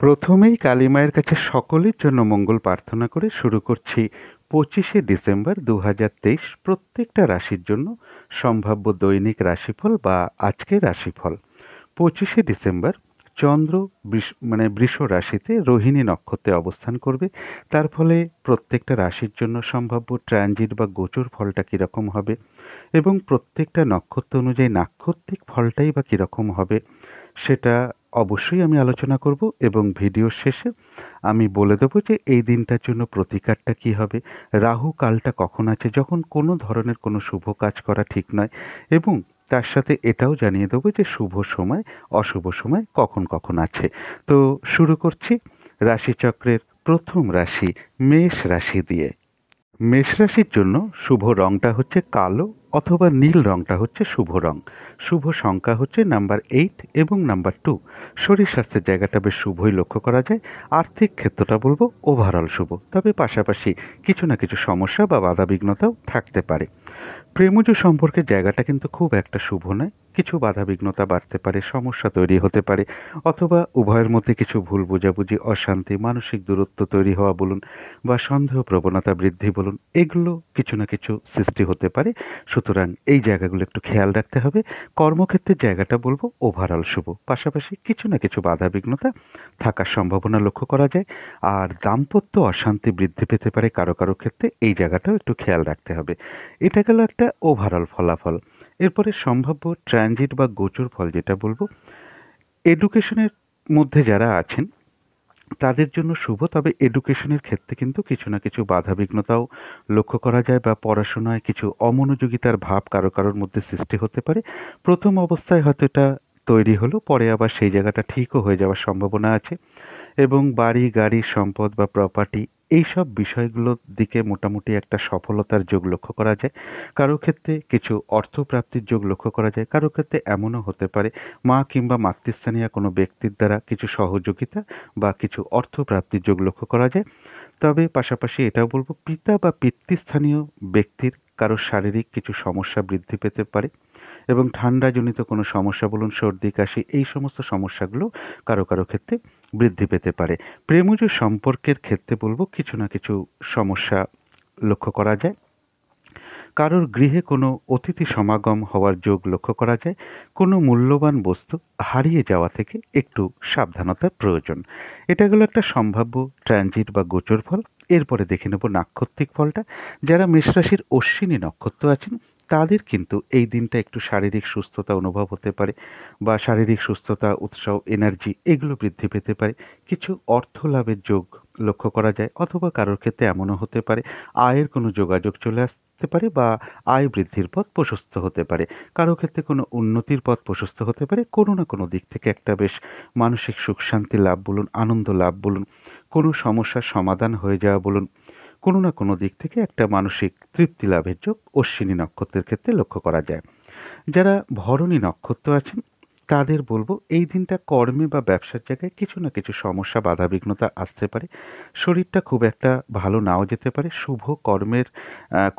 প্রথমেই কালী মায়ের কাছে সকলের জন্য মঙ্গল প্রার্থনা করে শুরু করছি 25শে ডিসেম্বর 2023 প্রত্যেকটা রাশির জন্য সম্ভাব্য দৈনিক রাশিফল বা আজকের রাশিফল। 25শে ডিসেম্বর চন্দ্র বৃষ রাশিতে রোহিণী নক্ষত্রে অবস্থান করবে। তার ফলে প্রত্যেকটা রাশির জন্য সম্ভাব্য ট্রানজিট বা গোচর ফলটা কীরকম হবে এবং প্রত্যেকটা নক্ষত্র অনুযায়ী নাক্ষত্রিক ফলটাই বা কীরকম হবে সেটা অবশ্যই আমি আলোচনা করব এবং ভিডিওর শেষে আমি বলে দেবো যে এই দিনটার জন্য প্রতিকারটা কী হবে, রাহু কালটা কখন আছে, যখন কোনো ধরনের কোনো শুভ কাজ করা ঠিক নয়, এবং তার সাথে এটাও জানিয়ে দেবো যে শুভ সময় অশুভ সময় কখন কখন আছে। তো শুরু করছি রাশিচক্রের প্রথম রাশি মেষ রাশি দিয়ে। মেষ রাশির জন্য শুভ রংটা হচ্ছে কালো অথবা নীল রংটা হচ্ছে শুভ রং। শুভ সংখ্যা হচ্ছে নাম্বার 8 এবং নাম্বার 2। শরীর স্বাস্থ্যের জায়গাটা বেশ শুভই লক্ষ্য করা যায়। আর্থিক ক্ষেত্রটা বলবো ওভারঅল শুভ, তবে পাশাপাশি কিছু না কিছু সমস্যা বা বাধাবিঘ্নতাও থাকতে পারে। প্রেমজ সম্পর্কের জায়গাটা কিন্তু খুব একটা শুভ নয়, কিছু বাধাবিঘ্নতা বাড়তে পারে, সমস্যা তৈরি হতে পারে, অথবা উভয়ের মধ্যে কিছু ভুল বোঝাবুঝি, অশান্তি, মানসিক দূরত্ব তৈরি হওয়া বলুন বা সন্দেহ প্রবণতা বৃদ্ধি বলুন, এগুলো কিছু না কিছু সৃষ্টি হতে পারে। সুতরাং এই জায়গাগুলো একটু খেয়াল রাখতে হবে। কর্মক্ষেত্রের জায়গাটা বলবো ওভারঅল শুভ, পাশাপাশি কিছু না কিছু বাধাবিঘ্নতা থাকার সম্ভাবনা লক্ষ্য করা যায়। আর দাম্পত্য অশান্তি বৃদ্ধি পেতে পারে কারো কারো ক্ষেত্রে, এই জায়গাটাও একটু খেয়াল রাখতে হবে। এটা গেল একটা ওভারঅল ফলাফল। এরপরে সম্ভাব্য ট্রানজিট বা গোচর ফল যেটা বলবো, এডুকেশনের মধ্যে যারা আছেন তাদের জন্য শুভ, তবে এডুকেশনের ক্ষেত্রে কিন্তু কিছু না কিছু বাধাবিঘ্নতাও লক্ষ্য করা যায় বা পড়াশোনায় কিছু অমনোযোগিতার ভাব কারো কারোর মধ্যে সৃষ্টি হতে পারে। প্রথম অবস্থায় হয়তো এটা তৈরি হলো, পরে আবার সেই জায়গাটা ঠিকও হয়ে যাওয়ার সম্ভাবনা আছে। এবং বাড়ি গাড়ি সম্পদ বা প্রপার্টি এইসব বিষয়গুলোর দিকে মোটামুটি একটা সফলতার যোগ লক্ষ্য করা যায়। কারো ক্ষেত্রে কিছু অর্থপ্রাপ্তির যোগ লক্ষ্য করা যায়, কারো ক্ষেত্রে এমনও হতে পারে মা কিংবা মাতৃস্থানীয় কোনো ব্যক্তির দ্বারা কিছু সহযোগিতা বা কিছু অর্থপ্রাপ্তির যোগ লক্ষ্য করা যায়। তবে পাশাপাশি এটাও বলবো পিতা বা পিতৃস্থানীয় ব্যক্তির কারো শারীরিক কিছু সমস্যা বৃদ্ধি পেতে পারে, এবং ঠান্ডাজনিত কোনো সমস্যা বলুন, সর্দি কাশি, এই সমস্ত সমস্যাগুলো কারো কারো ক্ষেত্রে বৃদ্ধি পেতে পারে। প্রেমজ সম্পর্কের ক্ষেত্রে বলবো কিছু না কিছু সমস্যা লক্ষ্য করা যায়। কারোর গৃহে কোনো অতিথি সমাগম হওয়ার যোগ লক্ষ্য করা যায়। কোনো মূল্যবান বস্তু হারিয়ে যাওয়া থেকে একটু সাবধানতার প্রয়োজন। এটা গেল একটা সম্ভাব্য ট্রানজিট বা গোচর ফল। এরপরে দেখে নেব নাক্ষত্রিক ফলটা। যারা মেষরাশির অশ্বিনী নক্ষত্র আছেন তাদের কিন্তু এই দিনটা একটু শারীরিক সুস্থতা অনুভব হতে পারে, বা শারীরিক সুস্থতা, উৎসাহ, এনার্জি এগুলো বৃদ্ধি পেতে পারে। কিছু অর্থ লাভের যোগ লক্ষ্য করা যায়, অথবা কারোর ক্ষেত্রে এমনও হতে পারে আয়ের কোনো যোগাযোগ চলে আসতে পারে বা আয় বৃদ্ধির পথ প্রশস্ত হতে পারে। কারো ক্ষেত্রে কোনো উন্নতির পথ প্রশস্ত হতে পারে, কোনো না কোনো দিক থেকে একটা বেশ মানসিক সুখ শান্তি লাভ বলুন, আনন্দ লাভ বলুন, কোনো সমস্যার সমাধান হয়ে যাওয়া বলুন, কোনো না কোনো দিক থেকে একটা মানসিক তৃপ্তি লাভের যোগ অশ্বিনী নক্ষত্রের ক্ষেত্রে লক্ষ্য করা যায়। যারা ভরণী নক্ষত্র আছেন তাদের বলবো এই দিনটা কর্মে বা ব্যবসার জায়গায় কিছু না কিছু সমস্যা বাধাবিঘ্নতা আসতে পারে। শরীরটা খুব একটা ভালো নাও যেতে পারে। শুভ কর্মের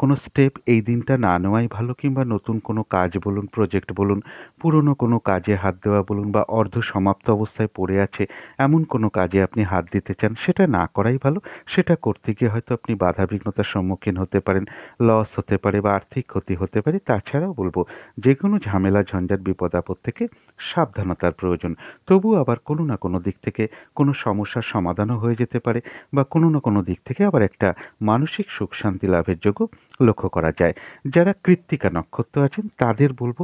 কোনো স্টেপ এই দিনটা না নেওয়াই ভালো, কিংবা নতুন কোনো কাজ বলুন, প্রজেক্ট বলুন, পুরনো কোনো কাজে হাত দেওয়া বলুন, বা অর্ধ সমাপ্ত অবস্থায় পড়ে আছে এমন কোনো কাজে আপনি হাত দিতে চান সেটা না করাই ভালো। সেটা করতে গিয়ে হয়তো আপনি বাধাবিঘ্নতার সম্মুখীন হতে পারেন, লস হতে পারে বা আর্থিক ক্ষতি হতে পারে। তাছাড়াও বলবো যে কোনো ঝামেলা ঝঞ্ঝাট বিপদ আপদ থেকে সাবধানতার প্রয়োজন। তবুও আবার কোনো না কোনো দিক থেকে কোনো সমস্যার সমাধানও হয়ে যেতে পারে, বা কোনো না কোনো দিক থেকে আবার একটা মানসিক সুখ শান্তি লাভের যোগও লক্ষ্য করা যায়। যারা কৃত্তিকা নক্ষত্র আছেন তাদের বলবো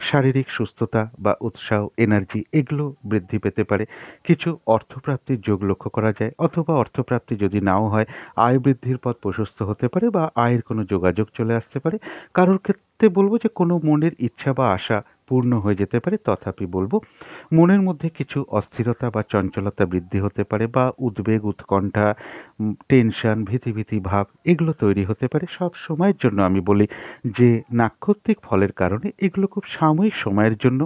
শারীরিক সুস্থতা বা উৎসাহ, এনার্জি এগুলো বৃদ্ধি পেতে পারে। কিছু অর্থপ্রাপ্তির যোগ লক্ষ্য করা যায়, অথবা অর্থপ্রাপ্তি যদি নাও হয় আয় বৃদ্ধির পথ প্রশস্ত হতে পারে বা আয়ের কোনো যোগাযোগ চলে আসতে পারে। কারোর ক্ষেত্রে বলবো যে কোনো মনের ইচ্ছা বা আশা পূর্ণ হয়ে যেতে পারে, তথাপি বলবো মনের মধ্যে কিছু অস্থিরতা বা চঞ্চলতা বৃদ্ধি হতে পারে, বা উদ্বেগ, উৎকণ্ঠা, টেনশন, ভীতি ভীতি ভাব এগুলো তৈরি হতে পারে। সব সময়ের জন্য আমি বলি যে নাক্ষত্রিক ফলের কারণে এগুলো খুব সাময়িক সময়ের জন্য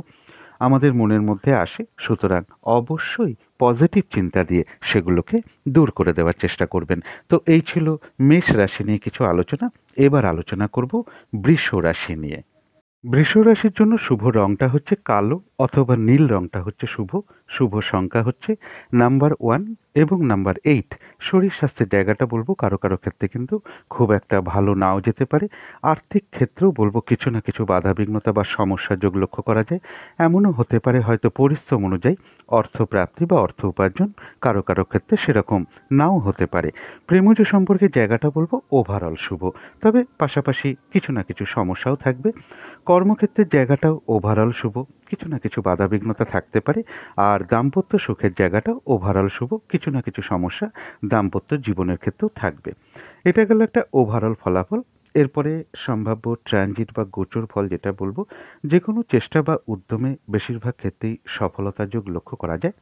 আমাদের মনের মধ্যে আসে। সুতরাং অবশ্যই পজিটিভ চিন্তা দিয়ে সেগুলোকে দূর করে দেওয়ার চেষ্টা করবেন। তো এই ছিল মেষ রাশি নিয়ে কিছু আলোচনা। এবার আলোচনা করব বৃষ রাশি নিয়ে। বৃষ রাশির জন্য শুভ রংটা হচ্ছে কালো অথবা নীল রংটা হচ্ছে শুভ। শুভ সংখ্যা হচ্ছে নাম্বার 1 এবং নাম্বার 8। শরীর স্বাস্থ্যের জায়গাটা বলবো কারো কারো ক্ষেত্রে কিন্তু খুব একটা ভালো নাও যেতে পারে। আর্থিক ক্ষেত্রেও বলবো কিছু না কিছু বাধাবিঘ্নতা বা সমস্যার যোগ লক্ষ্য করা যায়। এমনও হতে পারে হয়তো পরিশ্রম অনুযায়ী অর্থপ্রাপ্তি বা অর্থ উপার্জন কারো কারো ক্ষেত্রে সেরকম নাও হতে পারে। প্রেমজ সম্পর্কে জায়গাটা বলবো ওভারঅল শুভ, তবে পাশাপাশি কিছু না কিছু সমস্যাও থাকবে। কর্মক্ষেত্রের জায়গাটাও ওভারঅল শুভ, কিছু না কিছু বাধাবিঘ্নতা থাকতে পারে। আর দাম্পত্য সুখের জায়গাটাও ওভারঅল শুভ, কিছু না কিছু সমস্যা দাম্পত্য জীবনের ক্ষেত্রেও থাকবে। এটা গেল একটা ওভারঅল ফলাফল। এরপরে সম্ভাব্য ট্রানজিট বা গোচর ফল যেটা বলবো, যে কোনো চেষ্টা বা উদ্যমে বেশিরভাগ ক্ষেত্রেই সফলতার যোগ লক্ষ্য করা যায়।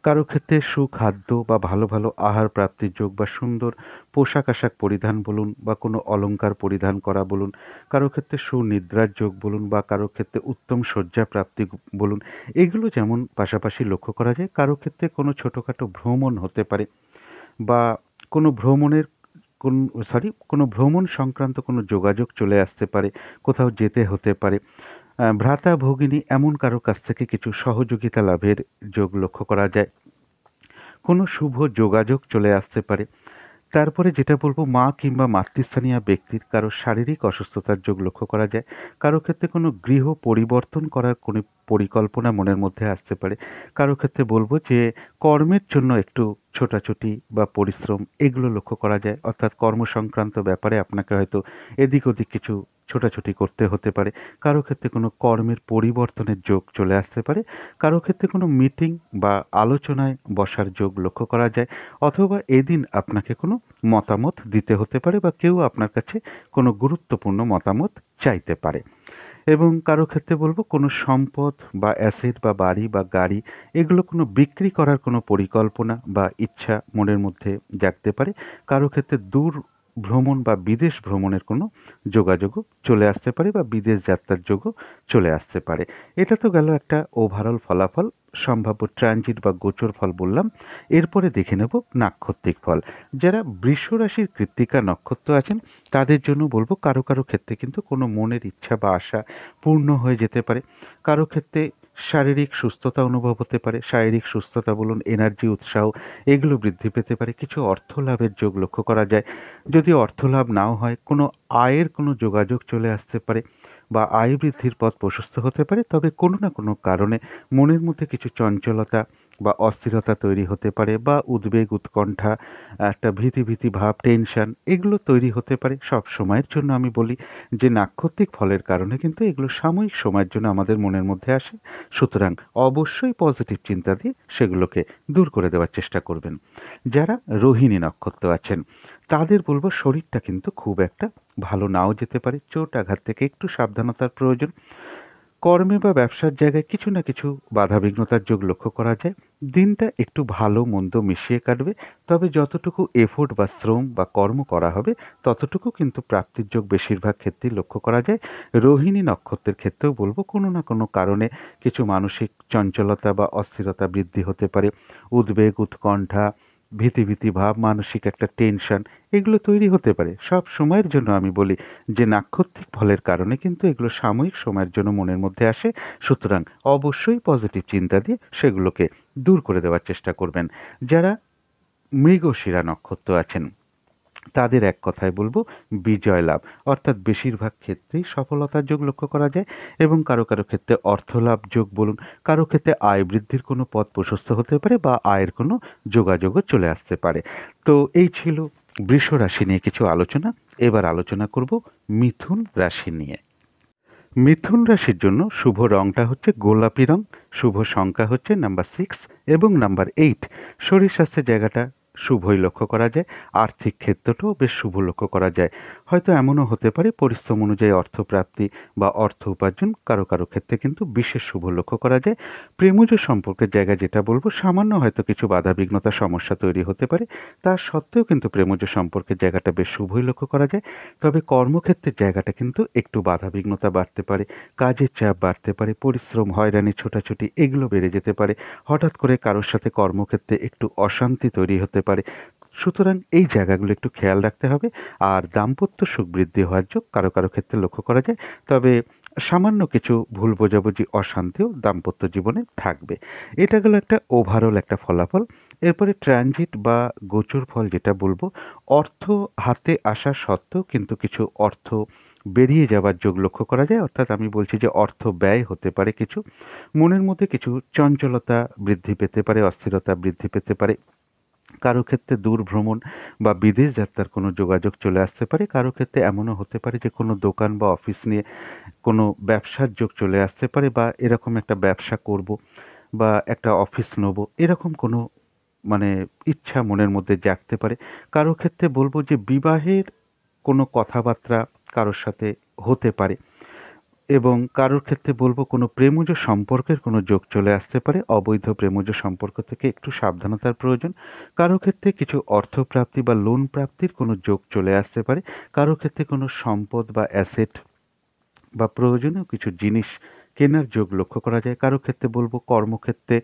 কারো ক্ষেত্রে সুখাদ্য বা ভালো ভালো আহার প্রাপ্তির যোগ বা সুন্দর পোশাক আশাক পরিধান বলুন বা কোনো অলংকার পরিধান করা বলুন, কারো ক্ষেত্রে সুনিদ্রার যোগ বলুন বা কারো ক্ষেত্রে উত্তম শয্যা প্রাপ্তি বলুন, এগুলো যেমন পাশাপাশি লক্ষ্য করা যায়। কারো ক্ষেত্রে কোনো ছোটোখাটো ভ্রমণ হতে পারে বা কোনো ভ্রমণের কোনো ভ্রমণ সংক্রান্ত কোনো যোগাযোগ চলে আসতে পারে, কোথাও যেতে হতে পারে। ভ্রাতা ভগিনী এমন কারো কাছ থেকে কিছু সহযোগিতা লাভের যোগ লক্ষ্য করা যায়। কোনো শুভ যোগাযোগ চলে আসতে পারে। তারপরে যেটা বলবো, মা কিংবা মাতৃস্থানীয় ব্যক্তির কারো শারীরিক অসুস্থতার যোগ লক্ষ্য করা যায়। কারো ক্ষেত্রে কোনো গৃহ পরিবর্তন করার কোনো পরিকল্পনা মনের মধ্যে আসতে পারে। কারো ক্ষেত্রে বলবো যে কর্মের জন্য একটু ছোটাছুটি বা পরিশ্রম এগুলো লক্ষ্য করা যায়, অর্থাৎ কর্মসংক্রান্ত ব্যাপারে আপনাকে হয়তো এদিক ওদিক কিছু ছোটাছুটি করতে হতে পারে। কারো ক্ষেত্রে কোনো কর্মের পরিবর্তনের যোগ চলে আসতে পারে। কারো ক্ষেত্রে কোনো মিটিং বা আলোচনায় বসার যোগ লক্ষ্য করা যায়, অথবা এদিন আপনাকে কোনো মতামত দিতে হতে পারে বা কেউ আপনার কাছে কোনো গুরুত্বপূর্ণ মতামত চাইতে পারে। এবং কারো ক্ষেত্রে বলবো কোনো সম্পদ বা অ্যাসেট বা বাড়ি বা গাড়ি এগুলো কোনো বিক্রি করার কোনো পরিকল্পনা বা ইচ্ছা মনের মধ্যে জাগতে পারে। কারো ক্ষেত্রে দূর ভ্রমণ বা বিদেশ ভ্রমণের কোনো যোগাযোগও চলে আসতে পারে বা বিদেশ যাত্রার যোগও চলে আসতে পারে। এটা তো গেল একটা ওভারঅল ফলাফল, সম্ভাব্য ট্রানজিট বা গোচর ফল বললাম। এরপরে দেখে নেব নাক্ষত্রিক ফল। যারা বৃষ রাশির কৃত্তিকা নক্ষত্র আছেন তাদের জন্য বলবো কারো কারো ক্ষেত্রে কিন্তু কোনো মনের ইচ্ছা বা আশা পূর্ণ হয়ে যেতে পারে। কারো ক্ষেত্রে শারীরিক সুস্থতা অনুভব হতে পারে, শারীরিক সুস্থতা বলুন, এনার্জি, উৎসাহ এগুলো বৃদ্ধি পেতে পারে। কিছু অর্থ লাভের যোগ লক্ষ্য করা যায়। যদি অর্থ লাভ নাও হয়, কোনো আয়ের কোনো যোগাযোগ চলে আসতে পারে বা আয় বৃদ্ধির পথ প্রশস্ত হতে পারে। তবে কোনো না কোনো কারণে মনের মধ্যে কিছু চঞ্চলতা বা অস্থিরতা তৈরি হতে পারে বা উদ্বেগ, উৎকণ্ঠা, একটা ভীতি ভীতি ভাব, টেনশন এগুলো তৈরি হতে পারে। সব সময়ের জন্য আমি বলি যে নাক্ষত্রিক ফলের কারণে কিন্তু এগুলো সাময়িক সময়ের জন্য আমাদের মনের মধ্যে আসে। সুতরাং অবশ্যই পজিটিভ চিন্তা দিয়ে সেগুলোকে দূর করে দেওয়ার চেষ্টা করবেন। যারা রোহিণী নক্ষত্র আছেন তাদের বলবো শরীরটা কিন্তু খুব একটা ভালো নাও যেতে পারে, চোট আঘাত থেকে একটু সাবধানতার প্রয়োজন। কর্মে বা ব্যবসার জায়গায় কিছু না কিছু বাধাবিঘ্নতার যোগ লক্ষ্য করা যায়। দিনটা একটু ভালো মন্দ মিশিয়ে কাটবে, তবে যতটুকু এফোর্ট বা শ্রম বা কর্ম করা হবে ততটুকু কিন্তু প্রাপ্তির যোগ বেশিরভাগ ক্ষেত্রেই লক্ষ্য করা যায়। রোহিণী নক্ষত্রের ক্ষেত্রেও বলবো কোনো না কোনো কারণে কিছু মানসিক চঞ্চলতা বা অস্থিরতা বৃদ্ধি হতে পারে। উদ্বেগ, উৎকণ্ঠা, ভীতি ভীতি ভাব, মানসিক একটা টেনশন এগুলো তৈরি হতে পারে। সব সময়ের জন্য আমি বলি যে নাক্ষত্রিক ফলের কারণে কিন্তু এগুলো সাময়িক সময়ের জন্য মনের মধ্যে আসে। সুতরাং অবশ্যই পজিটিভ চিন্তা দিয়ে সেগুলোকে দূর করে দেওয়ার চেষ্টা করবেন। যারা মৃগশিরা নক্ষত্র আছেন তাদের এক কথায় বলবো বিজয় লাভ, অর্থাৎ বেশিরভাগ ক্ষেত্রেই সফলতার যোগ লক্ষ্য করা যায়। এবং কারো কারো ক্ষেত্রে অর্থলাভ যোগ বলুন, কারো ক্ষেত্রে আয় বৃদ্ধির কোনো পথ প্রশস্ত হতে পারে বা আয়ের কোনো যোগাযোগও চলে আসতে পারে। তো এই ছিল বৃষ রাশি নিয়ে কিছু আলোচনা। এবার আলোচনা করব মিথুন রাশি নিয়ে। মিথুন রাশির জন্য শুভ রংটা হচ্ছে গোলাপি রং, শুভ সংখ্যা হচ্ছে নাম্বার 6 এবং নাম্বার 8। শরীর স্বাস্থ্যের জায়গাটা শুভই লক্ষ্য করা যায়। আর্থিক ক্ষেত্রটাও বেশ শুভ লক্ষ্য করা যায়। হয়তো এমনও হতে পারে পরিশ্রম অনুযায়ী অর্থপ্রাপ্তি বা অর্থ উপার্জন কারো কারো ক্ষেত্রে কিন্তু বিশেষ শুভ লক্ষ্য করা যায়। প্রেমজ সম্পর্কের জায়গা যেটা বলবো, সামান্য হয়তো কিছু বাধাবিঘ্নতা সমস্যা তৈরি হতে পারে, তা সত্ত্বেও কিন্তু প্রেমজ সম্পর্কের জায়গাটা বেশ শুভই লক্ষ্য করা যায়। তবে কর্মক্ষেত্রের জায়গাটা কিন্তু একটু বাধাবিঘ্নতা বাড়তে পারে, কাজের চাপ বাড়তে পারে, পরিশ্রম, হয়রানি, ছোটাছুটি এগুলো বেড়ে যেতে পারে। হঠাৎ করে কারোর সাথে কর্মক্ষেত্রে একটু অশান্তি তৈরি হতে পারে। সুতরাং এই জায়গাগুলো একটু খেয়াল রাখতে হবে। আর দাম্পত্য সুখ বৃদ্ধি হওয়ার যোগ কারো কারো ক্ষেত্রে লক্ষ্য করা যায়। তবে সামান্য কিছু ভুল বোঝাবুঝি অশান্তিও দাম্পত্য জীবনে থাকবে। এটা গেল একটা ওভারঅল একটা ফলাফল। এরপরে ট্রানজিট বা গোচর ফল যেটা বলব, অর্থ হাতে আসা সত্ত্বেও কিন্তু কিছু অর্থ বেরিয়ে যাবার যোগ লক্ষ্য করা যায়। অর্থাৎ আমি বলছি যে অর্থ ব্যয় হতে পারে কিছু। মনের মধ্যে কিছু চঞ্চলতা বৃদ্ধি পেতে পারে, অস্থিরতা বৃদ্ধি পেতে পারে। কারো ক্ষেত্রে দূর ভ্রমণ বা বিদেশ যাত্রার কোনো যোগাযোগ চলে আসতে পারে। কারো ক্ষেত্রে এমনও হতে পারে যে কোনো দোকান বা অফিস নিয়ে কোনো ব্যবসার যোগ চলে আসতে পারে, বা এরকম একটা ব্যবসা করব বা একটা অফিস নেব, এরকম কোনো মানে ইচ্ছা মনের মধ্যে জাগতে পারে। কারো ক্ষেত্রে বলব যে বিবাহের কোনো কথাবার্তা কারোর সাথে হতে পারে, এবং কারোর ক্ষেত্রে বলবো কোনো প্রেমজ সম্পর্কের কোনো যোগ চলে আসতে পারে। অবৈধ প্রেমজ সম্পর্ক থেকে একটু সাবধানতার প্রয়োজন। কারো ক্ষেত্রে কিছু অর্থপ্রাপ্তি বা লোন প্রাপ্তির কোনো যোগ চলে আসতে পারে। কারো ক্ষেত্রে কোনো সম্পদ বা অ্যাসেট বা প্রয়োজনীয় কিছু জিনিস কেনার যোগ লক্ষ্য করা যায়। কারো ক্ষেত্রে বলব কর্মক্ষেত্রে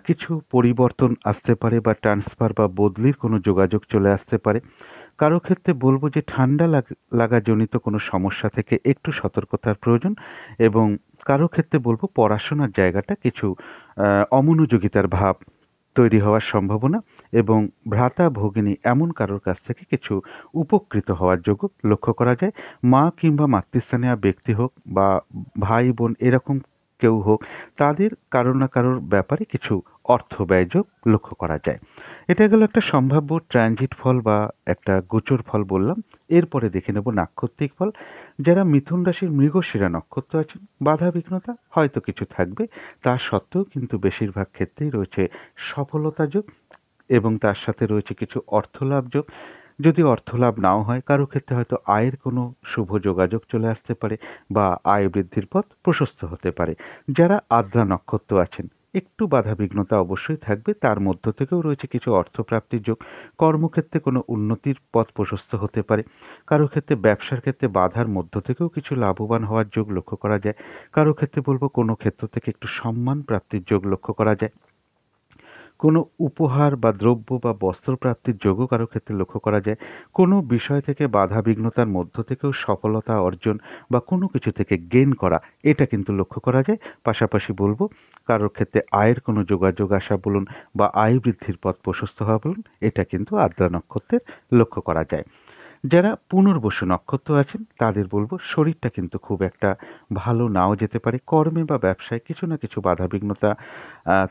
কিছু পরিবর্তন আসতে পারে, বা ট্রান্সফার বা বদলির কোনো যোগাযোগ চলে আসতে পারে। কারো ক্ষেত্রে বলব যে ঠান্ডা লাগাজনিত কোনো সমস্যা থেকে একটু সতর্কতার প্রয়োজন, এবং কারো ক্ষেত্রে বলব পড়াশোনার জায়গাটা কিছু অমনোযোগিতার ভাব তৈরি হওয়ার সম্ভাবনা, এবং ভ্রাতা ভগিনী এমন কারোর কাছ থেকে কিছু উপকৃত হওয়ার যোগ লক্ষ্য করা যায়। মা কিংবা মাতৃস্থানীয় ব্যক্তি হোক বা ভাই বোন এরকম কেউ হোক, তাদের কারো না কারোর ব্যাপারে কিছু অর্থ ব্যয় যোগ লক্ষ্য করা যায়। এটা গেল একটা সম্ভাব্য ট্রানজিট ফল বা একটা গোচর ফল বললাম। এরপরে দেখে নেব নাক্ষত্রিক ফল। যারা মিথুন রাশির মৃগশিরা নক্ষত্র আছেন, বাধা বিঘ্নতা হয়তো কিছু থাকবে, তা সত্ত্বেও কিন্তু বেশিরভাগ ক্ষেত্রেই রয়েছে সফলতা যোগ, এবং তার সাথে রয়েছে কিছু অর্থলাভ যোগ। যদি অর্থলাভ নাও হয়, কারো ক্ষেত্রে হয়তো আয়ের কোনো শুভ যোগাযোগ চলে আসতে পারে, বা আয় বৃদ্ধির পথ প্রশস্ত হতে পারে। যারা আদ্রা নক্ষত্র আছেন, একটু বাধাবিঘ্নতা অবশ্যই থাকবে, তার মধ্য থেকেও রয়েছে কিছু অর্থপ্রাপ্তির যোগ। কর্মক্ষেত্রে কোনো উন্নতির পথ প্রশস্ত হতে পারে। কারো ক্ষেত্রে ব্যবসার ক্ষেত্রে বাধার মধ্য থেকেও কিছু লাভবান হওয়ার যোগ লক্ষ্য করা যায়। কারো ক্ষেত্রে বলবো কোনো ক্ষেত্র থেকে একটু সম্মান প্রাপ্তির যোগ লক্ষ্য করা যায়। কোনো উপহার বা দ্রব্য বা বস্ত্র প্রাপ্তির যোগও কারো ক্ষেত্রে লক্ষ্য করা যায়। কোনো বিষয় থেকে বাধা বিঘ্নতার মধ্য থেকেও সফলতা অর্জন বা কোনো কিছু থেকে গেইন করা, এটা কিন্তু লক্ষ্য করা যায়। পাশাপাশি বলব, কারোর ক্ষেত্রে আয়ের কোনো যোগাযোগ আসা বলুন বা আয় বৃদ্ধির পথ প্রশস্ত হওয়া বলুন, এটা কিন্তু আদ্রা নক্ষত্রের লক্ষ্য করা যায়। যারা পুনর্বসু নক্ষত্র আছেন, তাদের বলব শরীরটা কিন্তু খুব একটা ভালো নাও যেতে পারে। কর্মে বা ব্যবসায় কিছু না কিছু বাধাবিঘ্নতা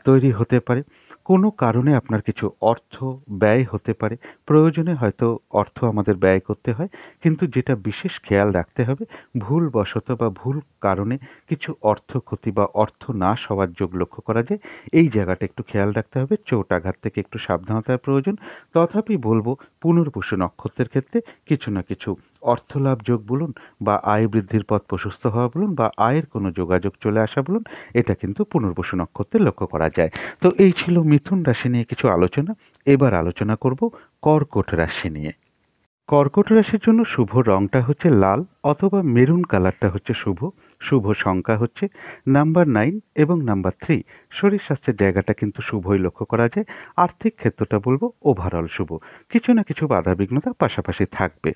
তৈরি হতে পারে। কোনো কারণে আপনার কিছু অর্থ ব্যয় হতে পারে। প্রয়োজনে হয়তো অর্থ আমাদের ব্যয় করতে হয়, কিন্তু যেটা বিশেষ খেয়াল রাখতে হবে, ভুলবশত বা ভুল কারণে কিছু অর্থ ক্ষতি বা অর্থ নাশ হওয়ার যোগ লক্ষ্য করা যায়। এই জায়গাটা একটু খেয়াল রাখতে হবে। চোট আঘাত থেকে একটু সাবধানতার প্রয়োজন। তথাপি বলব, পুনর্বসু নক্ষত্রের ক্ষেত্রে কিছু না কিছু অর্থলাভ যোগ বলুন, বা আয় বৃদ্ধির পথ প্রশস্ত হওয়া বলুন, বা আয়ের কোনো যোগাযোগ চলে আসা বলুন, এটা কিন্তু পুনর্বসু নক্ষত্রে লক্ষ্য করা যায়। তো এই ছিল মিথুন রাশি নিয়ে কিছু আলোচনা। এবার আলোচনা করব কর্কট রাশি নিয়ে। কর্কট রাশির জন্য শুভ রংটা হচ্ছে লাল অথবা মেরুন কালারটা হচ্ছে শুভ। শুভ সংখ্যা হচ্ছে নাম্বার 9 এবং নাম্বার 3। শরীর স্বাস্থ্যের জায়গাটা কিন্তু শুভই লক্ষ্য করা যায়। আর্থিক ক্ষেত্রটা বলবো ওভারঅল শুভ। কিছু না কিছু বাধা বিঘ্নতা পাশাপাশি থাকবে।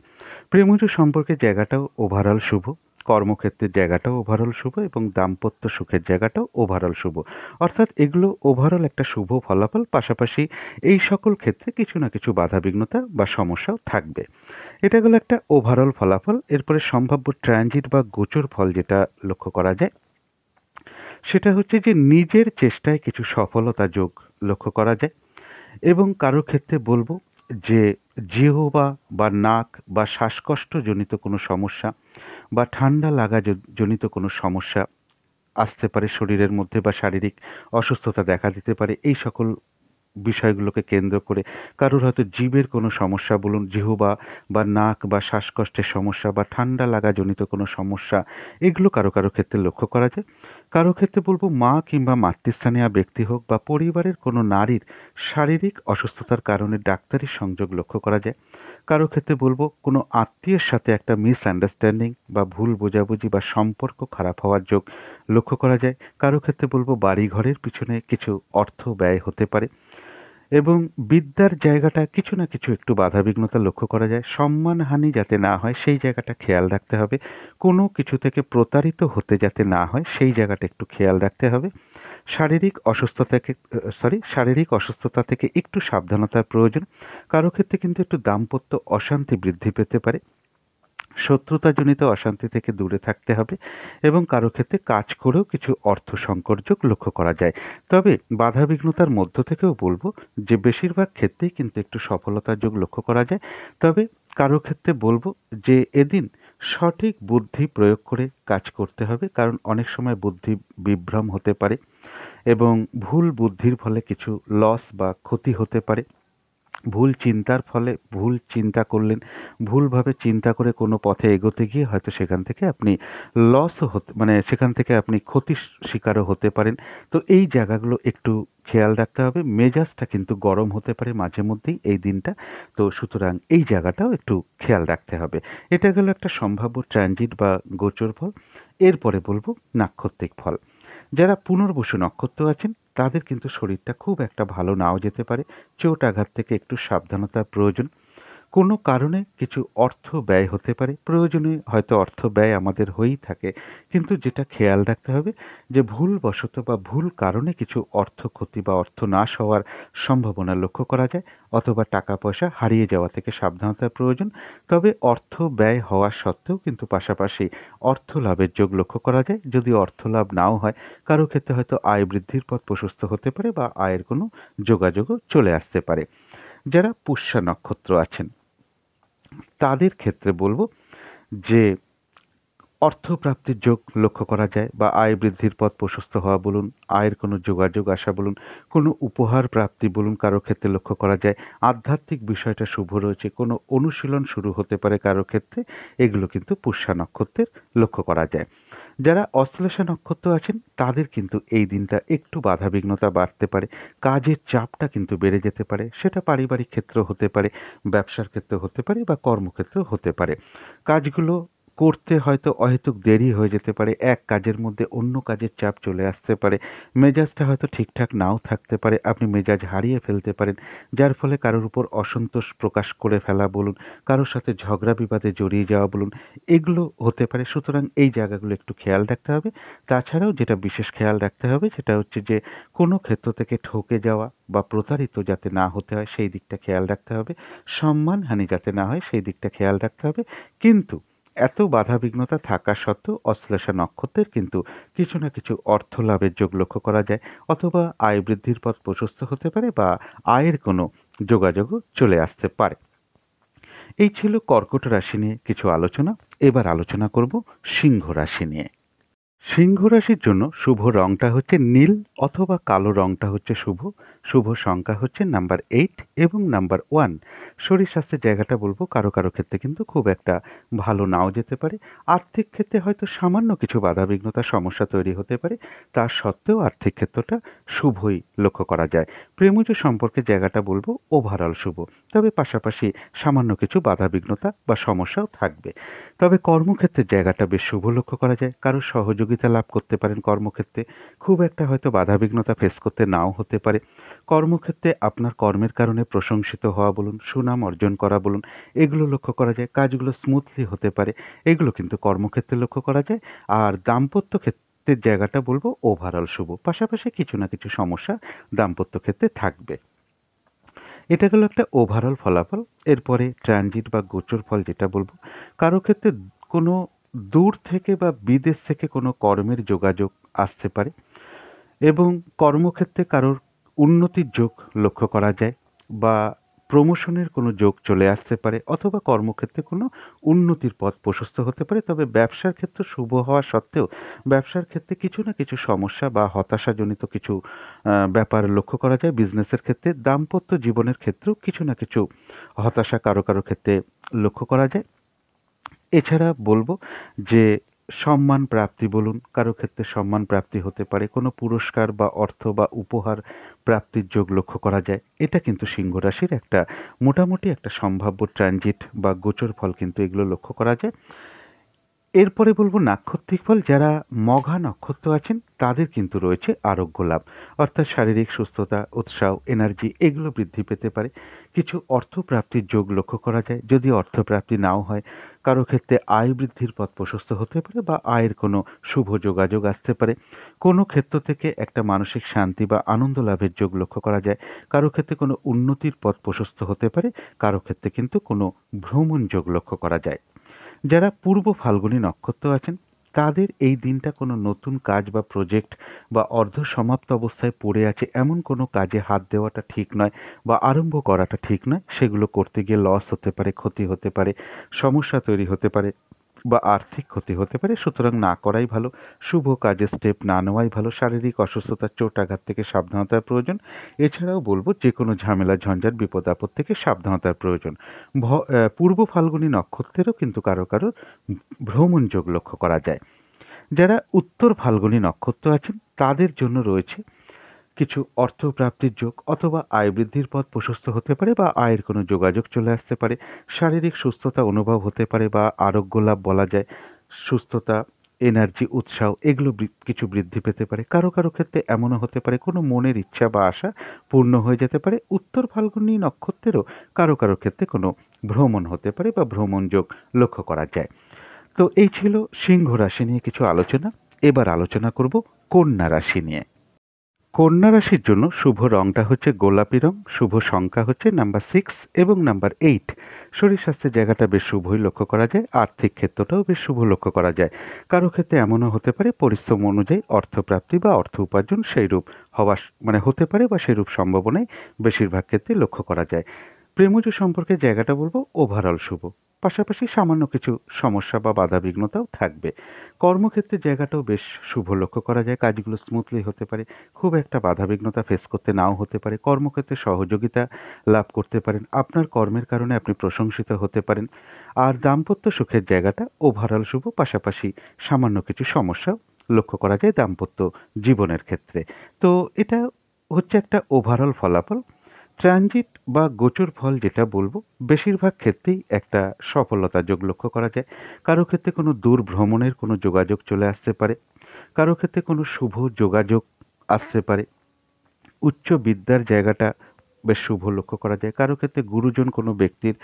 প্রেমজ সম্পর্কের জায়গাটাও ওভারঅল শুভ। কর্মক্ষেত্রের জায়গাটাও ওভারঅল শুভ, এবং দাম্পত্য সুখের জায়গাটাও ওভারঅল শুভ। অর্থাৎ এগুলো ওভারঅল একটা শুভ ফলাফল। পাশাপাশি এই সকল ক্ষেত্রে কিছু না কিছু বাধা বিঘ্নতা বা সমস্যাও থাকবে। এটা গেল একটা ওভারঅল ফলাফল। এরপরে সম্ভাব্য ট্রানজিট বা গোচর ফল যেটা লক্ষ্য করা যায়, সেটা হচ্ছে যে নিজের চেষ্টায় কিছু সফলতা যোগ লক্ষ্য করা যায়। এবং কারো ক্ষেত্রে বলবো যে জিহ্বা বা নাক বা শ্বাসকষ্টজনিত কোনো সমস্যা বা ঠান্ডা লাগা জনিত কোনো সমস্যা আসতে পারে শরীরের মধ্যে, বা শারীরিক অসুস্থতা দেখা দিতে পারে। এই সকল বিষয়গুলোকে কেন্দ্র করে কারোর হয়তো জিভের কোনো সমস্যা বলুন, জিহ্বা বা নাক বা শ্বাসকষ্টের সমস্যা বা ঠান্ডা লাগাজনিত কোনো সমস্যা, এগুলো কারো কারো ক্ষেত্রে লক্ষ্য করা যায়। কারো ক্ষেত্রে বলবো মা কিংবা মাতৃস্থানীয় ব্যক্তি হোক বা পরিবারের কোনো নারীর শারীরিক অসুস্থতার কারণে ডাক্তারি সংযোগ লক্ষ্য করা যায়। কারো ক্ষেত্রে বলবো কোনো আত্মীয়ের সাথে একটা মিসআন্ডারস্ট্যান্ডিং বা ভুল বোঝাবুঝি বা সম্পর্ক খারাপ হওয়ার যোগ লক্ষ্য করা যায়। কারো ক্ষেত্রে বলবো বাড়ি ঘরের পিছনে কিছু অর্থ ব্যয় হতে পারে। এবং বিদ্যার জায়গাটা কিছু না কিছু একটু বাধাবিঘ্নতা লক্ষ্য করা যায়। সম্মানহানি যাতে না হয় সেই জায়গাটা খেয়াল রাখতে হবে। কোনো কিছু থেকে প্রতারিত হতে যাতে না হয় সেই জায়গাটা একটু খেয়াল রাখতে হবে। শারীরিক অসুস্থতা থেকে একটু সাবধানতার প্রয়োজন। কারো ক্ষেত্রে কিন্তু একটু দাম্পত্য অশান্তি বৃদ্ধি পেতে পারে। শত্রুতাজনিত অশান্তি থেকে দূরে থাকতে হবে এবং কারো ক্ষেত্রে কাজ করেও কিছু অর্থ সংকটযোগ লক্ষ্য করা যায়। তবে বাধাবিঘ্নতার মধ্য থেকেও বলবো যে বেশিরভাগ ক্ষেত্রেই কিন্তু একটু সফলতার যোগ লক্ষ্য করা যায়। তবে কারো ক্ষেত্রে বলবো যে এদিন সঠিক বুদ্ধি প্রয়োগ করে কাজ করতে হবে, কারণ অনেক সময় বুদ্ধি বিভ্রম হতে পারে এবং ভুল বুদ্ধির ফলে কিছু লস বা ক্ষতি হতে পারে। ভুল চিন্তার ফলে ভুল চিন্তা করলেন, ভুলভাবে চিন্তা করে কোনো পথে এগোতে গিয়ে হয়তো সেখান থেকে আপনি লসও হতে মানে সেখান থেকে আপনি ক্ষতির শিকারও হতে পারেন। তো এই জায়গাগুলো একটু খেয়াল রাখতে হবে। মেজাজটা কিন্তু গরম হতে পারে মাঝে মধ্যেই এই দিনটা। তো সুতরাং এই জায়গাটাও একটু খেয়াল রাখতে হবে। এটা গেল একটা সম্ভাব্য ট্রানজিট বা গোচর ফল। এরপরে বলবো নাক্ষত্রিক ফল। যারা পুনর্বসু নক্ষত্র আছেন তাদের কিন্তু শরীরটা খুব একটা ভালো নাও যেতে পারে। চোট আঘাত থেকে একটু সাবধানতার প্রয়োজন। কোনো কারণে কিছু অর্থ ব্যয় হতে পারে। প্রয়োজনে হয়তো অর্থ ব্যয় আমাদের হয়েই থাকে। কিন্তু যেটা খেয়াল রাখতে হবে যে ভুলবশত বা ভুল কারণে কিছু অর্থ ক্ষতি বা অর্থ নাশ হওয়ার সম্ভাবনা লক্ষ্য করা যায়, অথবা টাকা পয়সা হারিয়ে যাওয়া থেকে সাবধানতার প্রয়োজন। তবে অর্থ ব্যয় হওয়া সত্ত্বেও কিন্তু পাশাপাশি অর্থ লাভের যোগ লক্ষ্য করা যায়। যদি অর্থ লাভ নাও হয়, কারো ক্ষেত্রে হয়তো আয় বৃদ্ধির পথ প্রশস্ত হতে পারে বা আয়ের কোনো যোগাযোগও চলে আসতে পারে। যারা পুষ্যা নক্ষত্র আছেন তাদের ক্ষেত্রে বলব যে অর্থপ্রাপ্তির যোগ লক্ষ্য করা যায় বা আয় বৃদ্ধির পথ প্রশস্ত হওয়া বলুন, আয়ের কোনো যোগাযোগ আসা বলুন, কোনো উপহার প্রাপ্তি বলুন কারো ক্ষেত্রে লক্ষ্য করা যায়। আধ্যাত্মিক বিষয়টা শুভ রয়েছে, কোনো অনুশীলন শুরু হতে পারে কারো ক্ষেত্রে। এগুলো কিন্তু পুষ্যা নক্ষত্রের লক্ষ্য করা যায়। যারা অশ্লেষা নক্ষত্র আছেন তাদের কিন্তু এই দিনটা একটু বাধাবিঘ্নতা বাড়তে পারে। কাজের চাপটা কিন্তু বেড়ে যেতে পারে। সেটা পারিবারিক ক্ষেত্রেও হতে পারে, ব্যবসার ক্ষেত্রেও হতে পারে বা কর্মক্ষেত্রেও হতে পারে। কাজগুলো করতে হয়তো অহেতুক দেরি হয়ে যেতে পারে। এক কাজের মধ্যে অন্য কাজের চাপ চলে আসতে পারে। মেজাজটা হয়তো ঠিকঠাক নাও থাকতে পারে। আপনি মেজাজ হারিয়ে ফেলতে পারেন। যার ফলে কারোর উপর অসন্তোষ প্রকাশ করে ফেলা বলুন, কারোর সাথে ঝগড়া বিবাদে জড়িয়ে যাওয়া বলুন, এগুলো হতে পারে। সুতরাং এই জায়গাগুলো একটু খেয়াল রাখতে হবে। তাছাড়াও যেটা বিশেষ খেয়াল রাখতে হবে সেটা হচ্ছে যে কোনো ক্ষেত্র থেকে ঠকে যাওয়া বা প্রতারিত যাতে না হতে হয় সেই দিকটা খেয়াল রাখতে হবে। সম্মানহানি যাতে না হয় সেই দিকটা খেয়াল রাখতে হবে। কিন্তু এত বাধাবিঘ্নতা থাকা সত্ত্বেও অশ্লেষা নক্ষত্রের কিন্তু কিছু না কিছু অর্থ লাভের যোগ লক্ষ্য করা যায়, অথবা আয় বৃদ্ধির পথ প্রশস্ত হতে পারে বা আয়ের কোনো যোগাযোগও চলে আসতে পারে। এই ছিল কর্কট রাশি নিয়ে কিছু আলোচনা। এবার আলোচনা করব সিংহ রাশি নিয়ে। সিংহ রাশির জন্য শুভ রংটা হচ্ছে নীল অথবা কালো রংটা হচ্ছে শুভ। শুভ সংখ্যা হচ্ছে নাম্বার 8 এবং নাম্বার 1। শরীর স্বাস্থ্যের জায়গাটা বলবো কারো কারো ক্ষেত্রে কিন্তু খুব একটা ভালো নাও যেতে পারে। আর্থিক ক্ষেত্রে হয়তো সামান্য কিছু বাধাবিঘ্নতার সমস্যা তৈরি হতে পারে। তা সত্ত্বেও আর্থিক ক্ষেত্রটা শুভই লক্ষ্য করা যায়। প্রেমজ সম্পর্কের জায়গাটা বলবো ওভারঅল শুভ। তবে পাশাপাশি সামান্য কিছু বাধাবিঘ্নতা বা সমস্যাও থাকবে। তবে কর্মক্ষেত্রের জায়গাটা বেশ শুভ লক্ষ্য করা যায়। কারো সহযোগিতা লাভ করতে পারেন কর্মক্ষেত্রে। খুব একটা হয়তো বাধাবিঘ্নতা ফেস করতে নাও হতে পারে। কর্মক্ষেত্রে আপনার কর্মের কারণে প্রশংসিত হওয়া বলুন, সুনাম অর্জন করা বলুন, এগুলো লক্ষ্য করা যায়। কাজগুলো স্মুথলি হতে পারে। এগুলো কিন্তু কর্মক্ষেত্রে লক্ষ্য করা যায়। আর দাম্পত্য ক্ষেত্রের জায়গাটা বলবো ওভারঅল শুভ। পাশাপাশি কিছু না কিছু সমস্যা দাম্পত্য ক্ষেত্রে থাকবে। এটা গেল একটা ওভারঅল ফলাফল। এরপরে ট্রানজিট বা গোচর ফল যেটা বলবো, কারো ক্ষেত্রে কোনো দূর থেকে বা বিদেশ থেকে কোনো কর্মের যোগাযোগ আসতে পারে এবং কর্মক্ষেত্রে কারোর উন্নতির যোগ লক্ষ্য করা যায় বা প্রমোশনের কোনো যোগ চলে আসতে পারে, অথবা কর্মক্ষেত্রে কোনো উন্নতির পথ প্রশস্ত হতে পারে। তবে ব্যবসার ক্ষেত্রে শুভ হওয়া সত্ত্বেও ব্যবসার ক্ষেত্রে কিছু না কিছু সমস্যা বা হতাশাজনিত কিছু ব্যাপার লক্ষ্য করা যায়। বিজনেসের ক্ষেত্রে দাম্পত্য জীবনের ক্ষেত্রেও কিছু না কিছু হতাশা কারো কারো ক্ষেত্রে লক্ষ্য করা যায়। এছাড়া বলবো যে সম্মান প্রাপ্তি বলুন, কারো ক্ষেত্রে সম্মান প্রাপ্তি হতে পারে। কোনো পুরস্কার বা অর্থ বা উপহার প্রাপ্তির যোগ লক্ষ্য করা যায়। এটা কিন্তু সিংহ রাশির একটা মোটামুটি একটা সম্ভাব্য ট্রানজিট বা গোচর ফল কিন্তু এগুলো লক্ষ্য করা যায়। এরপরে বলবো নাক্ষত্রিক ফল। যারা মঘা নক্ষত্র আছেন তাদের কিন্তু রয়েছে আরোগ্য লাভ, অর্থাৎ শারীরিক সুস্থতা, উৎসাহ, এনার্জি এগুলো বৃদ্ধি পেতে পারে। কিছু অর্থপ্রাপ্তির যোগ লক্ষ্য করা যায়। যদি অর্থপ্রাপ্তি নাও হয়, কারো ক্ষেত্রে আয় বৃদ্ধির পথ প্রশস্ত হতে পারে বা আয়ের কোনো শুভ যোগাযোগ আসতে পারে। কোনো ক্ষেত্র থেকে একটা মানসিক শান্তি বা আনন্দ লাভের যোগ লক্ষ্য করা যায়। কারো ক্ষেত্রে কোনো উন্নতির পথ প্রশস্ত হতে পারে, কারো ক্ষেত্রে কিন্তু কোনো ভ্রমণ যোগ লক্ষ্য করা যায়। যারা পূর্ব ফাল্গুনী নক্ষত্র আছেন তাদের এই দিনটা কোনো নতুন কাজ বা প্রজেক্ট বা অর্ধ সমাপ্ত অবস্থায় পড়ে আছে এমন কোনো কাজে হাত দেওয়াটা ঠিক নয় বা আরম্ভ করাটা ঠিক নয়। সেগুলো করতে গিয়ে লস হতে পারে, ক্ষতি হতে পারে, সমস্যা তৈরি হতে পারে বা আর্থিক ক্ষতি হতে পারে। সুতরাং না করাই ভালো, শুভ কাজে স্টেপ না নেওয়াই ভালো। শারীরিক অসুস্থতা, চোট আঘাত থেকে সাবধানতার প্রয়োজন। এছাড়াও বলবো যে কোনো ঝামেলা, ঝঞ্ঝাট, বিপদ আপদ থেকে সাবধানতার প্রয়োজন। পূর্ব ফাল্গুনী নক্ষত্রেরও কিন্তু কারো কারো ভ্রমণ যোগ লক্ষ্য করা যায়। যারা উত্তর ফাল্গুনী নক্ষত্র আছেন তাদের জন্য রয়েছে কিছু অর্থপ্রাপ্তির যোগ, অথবা আয় বৃদ্ধির পথ প্রশস্ত হতে পারে বা আয়ের কোনো যোগাযোগ চলে আসতে পারে। শারীরিক সুস্থতা অনুভব হতে পারে বা আরোগ্য লাভ বলা যায়। সুস্থতা, এনার্জি, উৎসাহ এগুলো কিছু বৃদ্ধি পেতে পারে। কারো কারো ক্ষেত্রে এমনও হতে পারে কোনো মনের ইচ্ছা বা আশা পূর্ণ হয়ে যেতে পারে। উত্তর ফাল্গুনী নক্ষত্রেরও কারো কারো ক্ষেত্রে কোনো ভ্রমণ হতে পারে বা ভ্রমণ যোগ লক্ষ্য করা যায়। তো এই ছিল সিংহ রাশি নিয়ে কিছু আলোচনা। এবার আলোচনা করব কন্যা রাশি নিয়ে। কন্যা রাশির জন্য শুভ রংটা হচ্ছে গোলাপি রং, শুভ সংখ্যা হচ্ছে নাম্বার 6 এবং নাম্বার 8। শরীর স্বাস্থ্যের জায়গাটা বেশ শুভই লক্ষ্য করা যায়, আর্থিক ক্ষেত্রটাও বেশ শুভ লক্ষ্য করা যায়। কারো ক্ষেত্রে এমনও হতে পারে পরিশ্রম অনুযায়ী অর্থপ্রাপ্তি বা অর্থ উপার্জন সেইরূপ হতে পারে বা সেইরূপ সম্ভাবনাই বেশিরভাগ ক্ষেত্রে লক্ষ্য করা যায়। প্রেমজ সম্পর্কের জায়গাটা বলবো ওভারঅল শুভ, পাশাপাশি সামান্য কিছু সমস্যা বা বাধাবিঘ্নতাও থাকবে। কর্মক্ষেত্রের জায়গাটাও বেশ শুভ লক্ষ্য করা যায়, কাজগুলো স্মুথলি হতে পারে, খুব একটা বাধাবিঘ্নতা ফেস করতে নাও হতে পারে। কর্মক্ষেত্রে সহযোগিতা লাভ করতে পারেন, আপনার কর্মের কারণে আপনি প্রশংসিত হতে পারেন। আর দাম্পত্য সুখের জায়গাটা ওভারঅল শুভ, পাশাপাশি সামান্য কিছু সমস্যাও লক্ষ্য করা যায় দাম্পত্য জীবনের ক্ষেত্রে। তো এটা হচ্ছে একটা ওভারঅল ফলাফল। ট্রানজিট বা গোচর ফল যেটা বলবো, বেশিরভাগ ক্ষেত্রেই একটা সফলতা যোগ লক্ষ্য করা যায়। কারো ক্ষেত্রে কোনো দূর ভ্রমণের কোনো যোগাযোগ চলে আসতে পারে, কারো ক্ষেত্রে কোনো শুভ যোগাযোগ আসতে পারে। উচ্চ বিদ্যার জায়গাটা বেশ শুভ লক্ষ্য করা যায়। কারো ক্ষেত্রে গুরুজন কোনো ব্যক্তির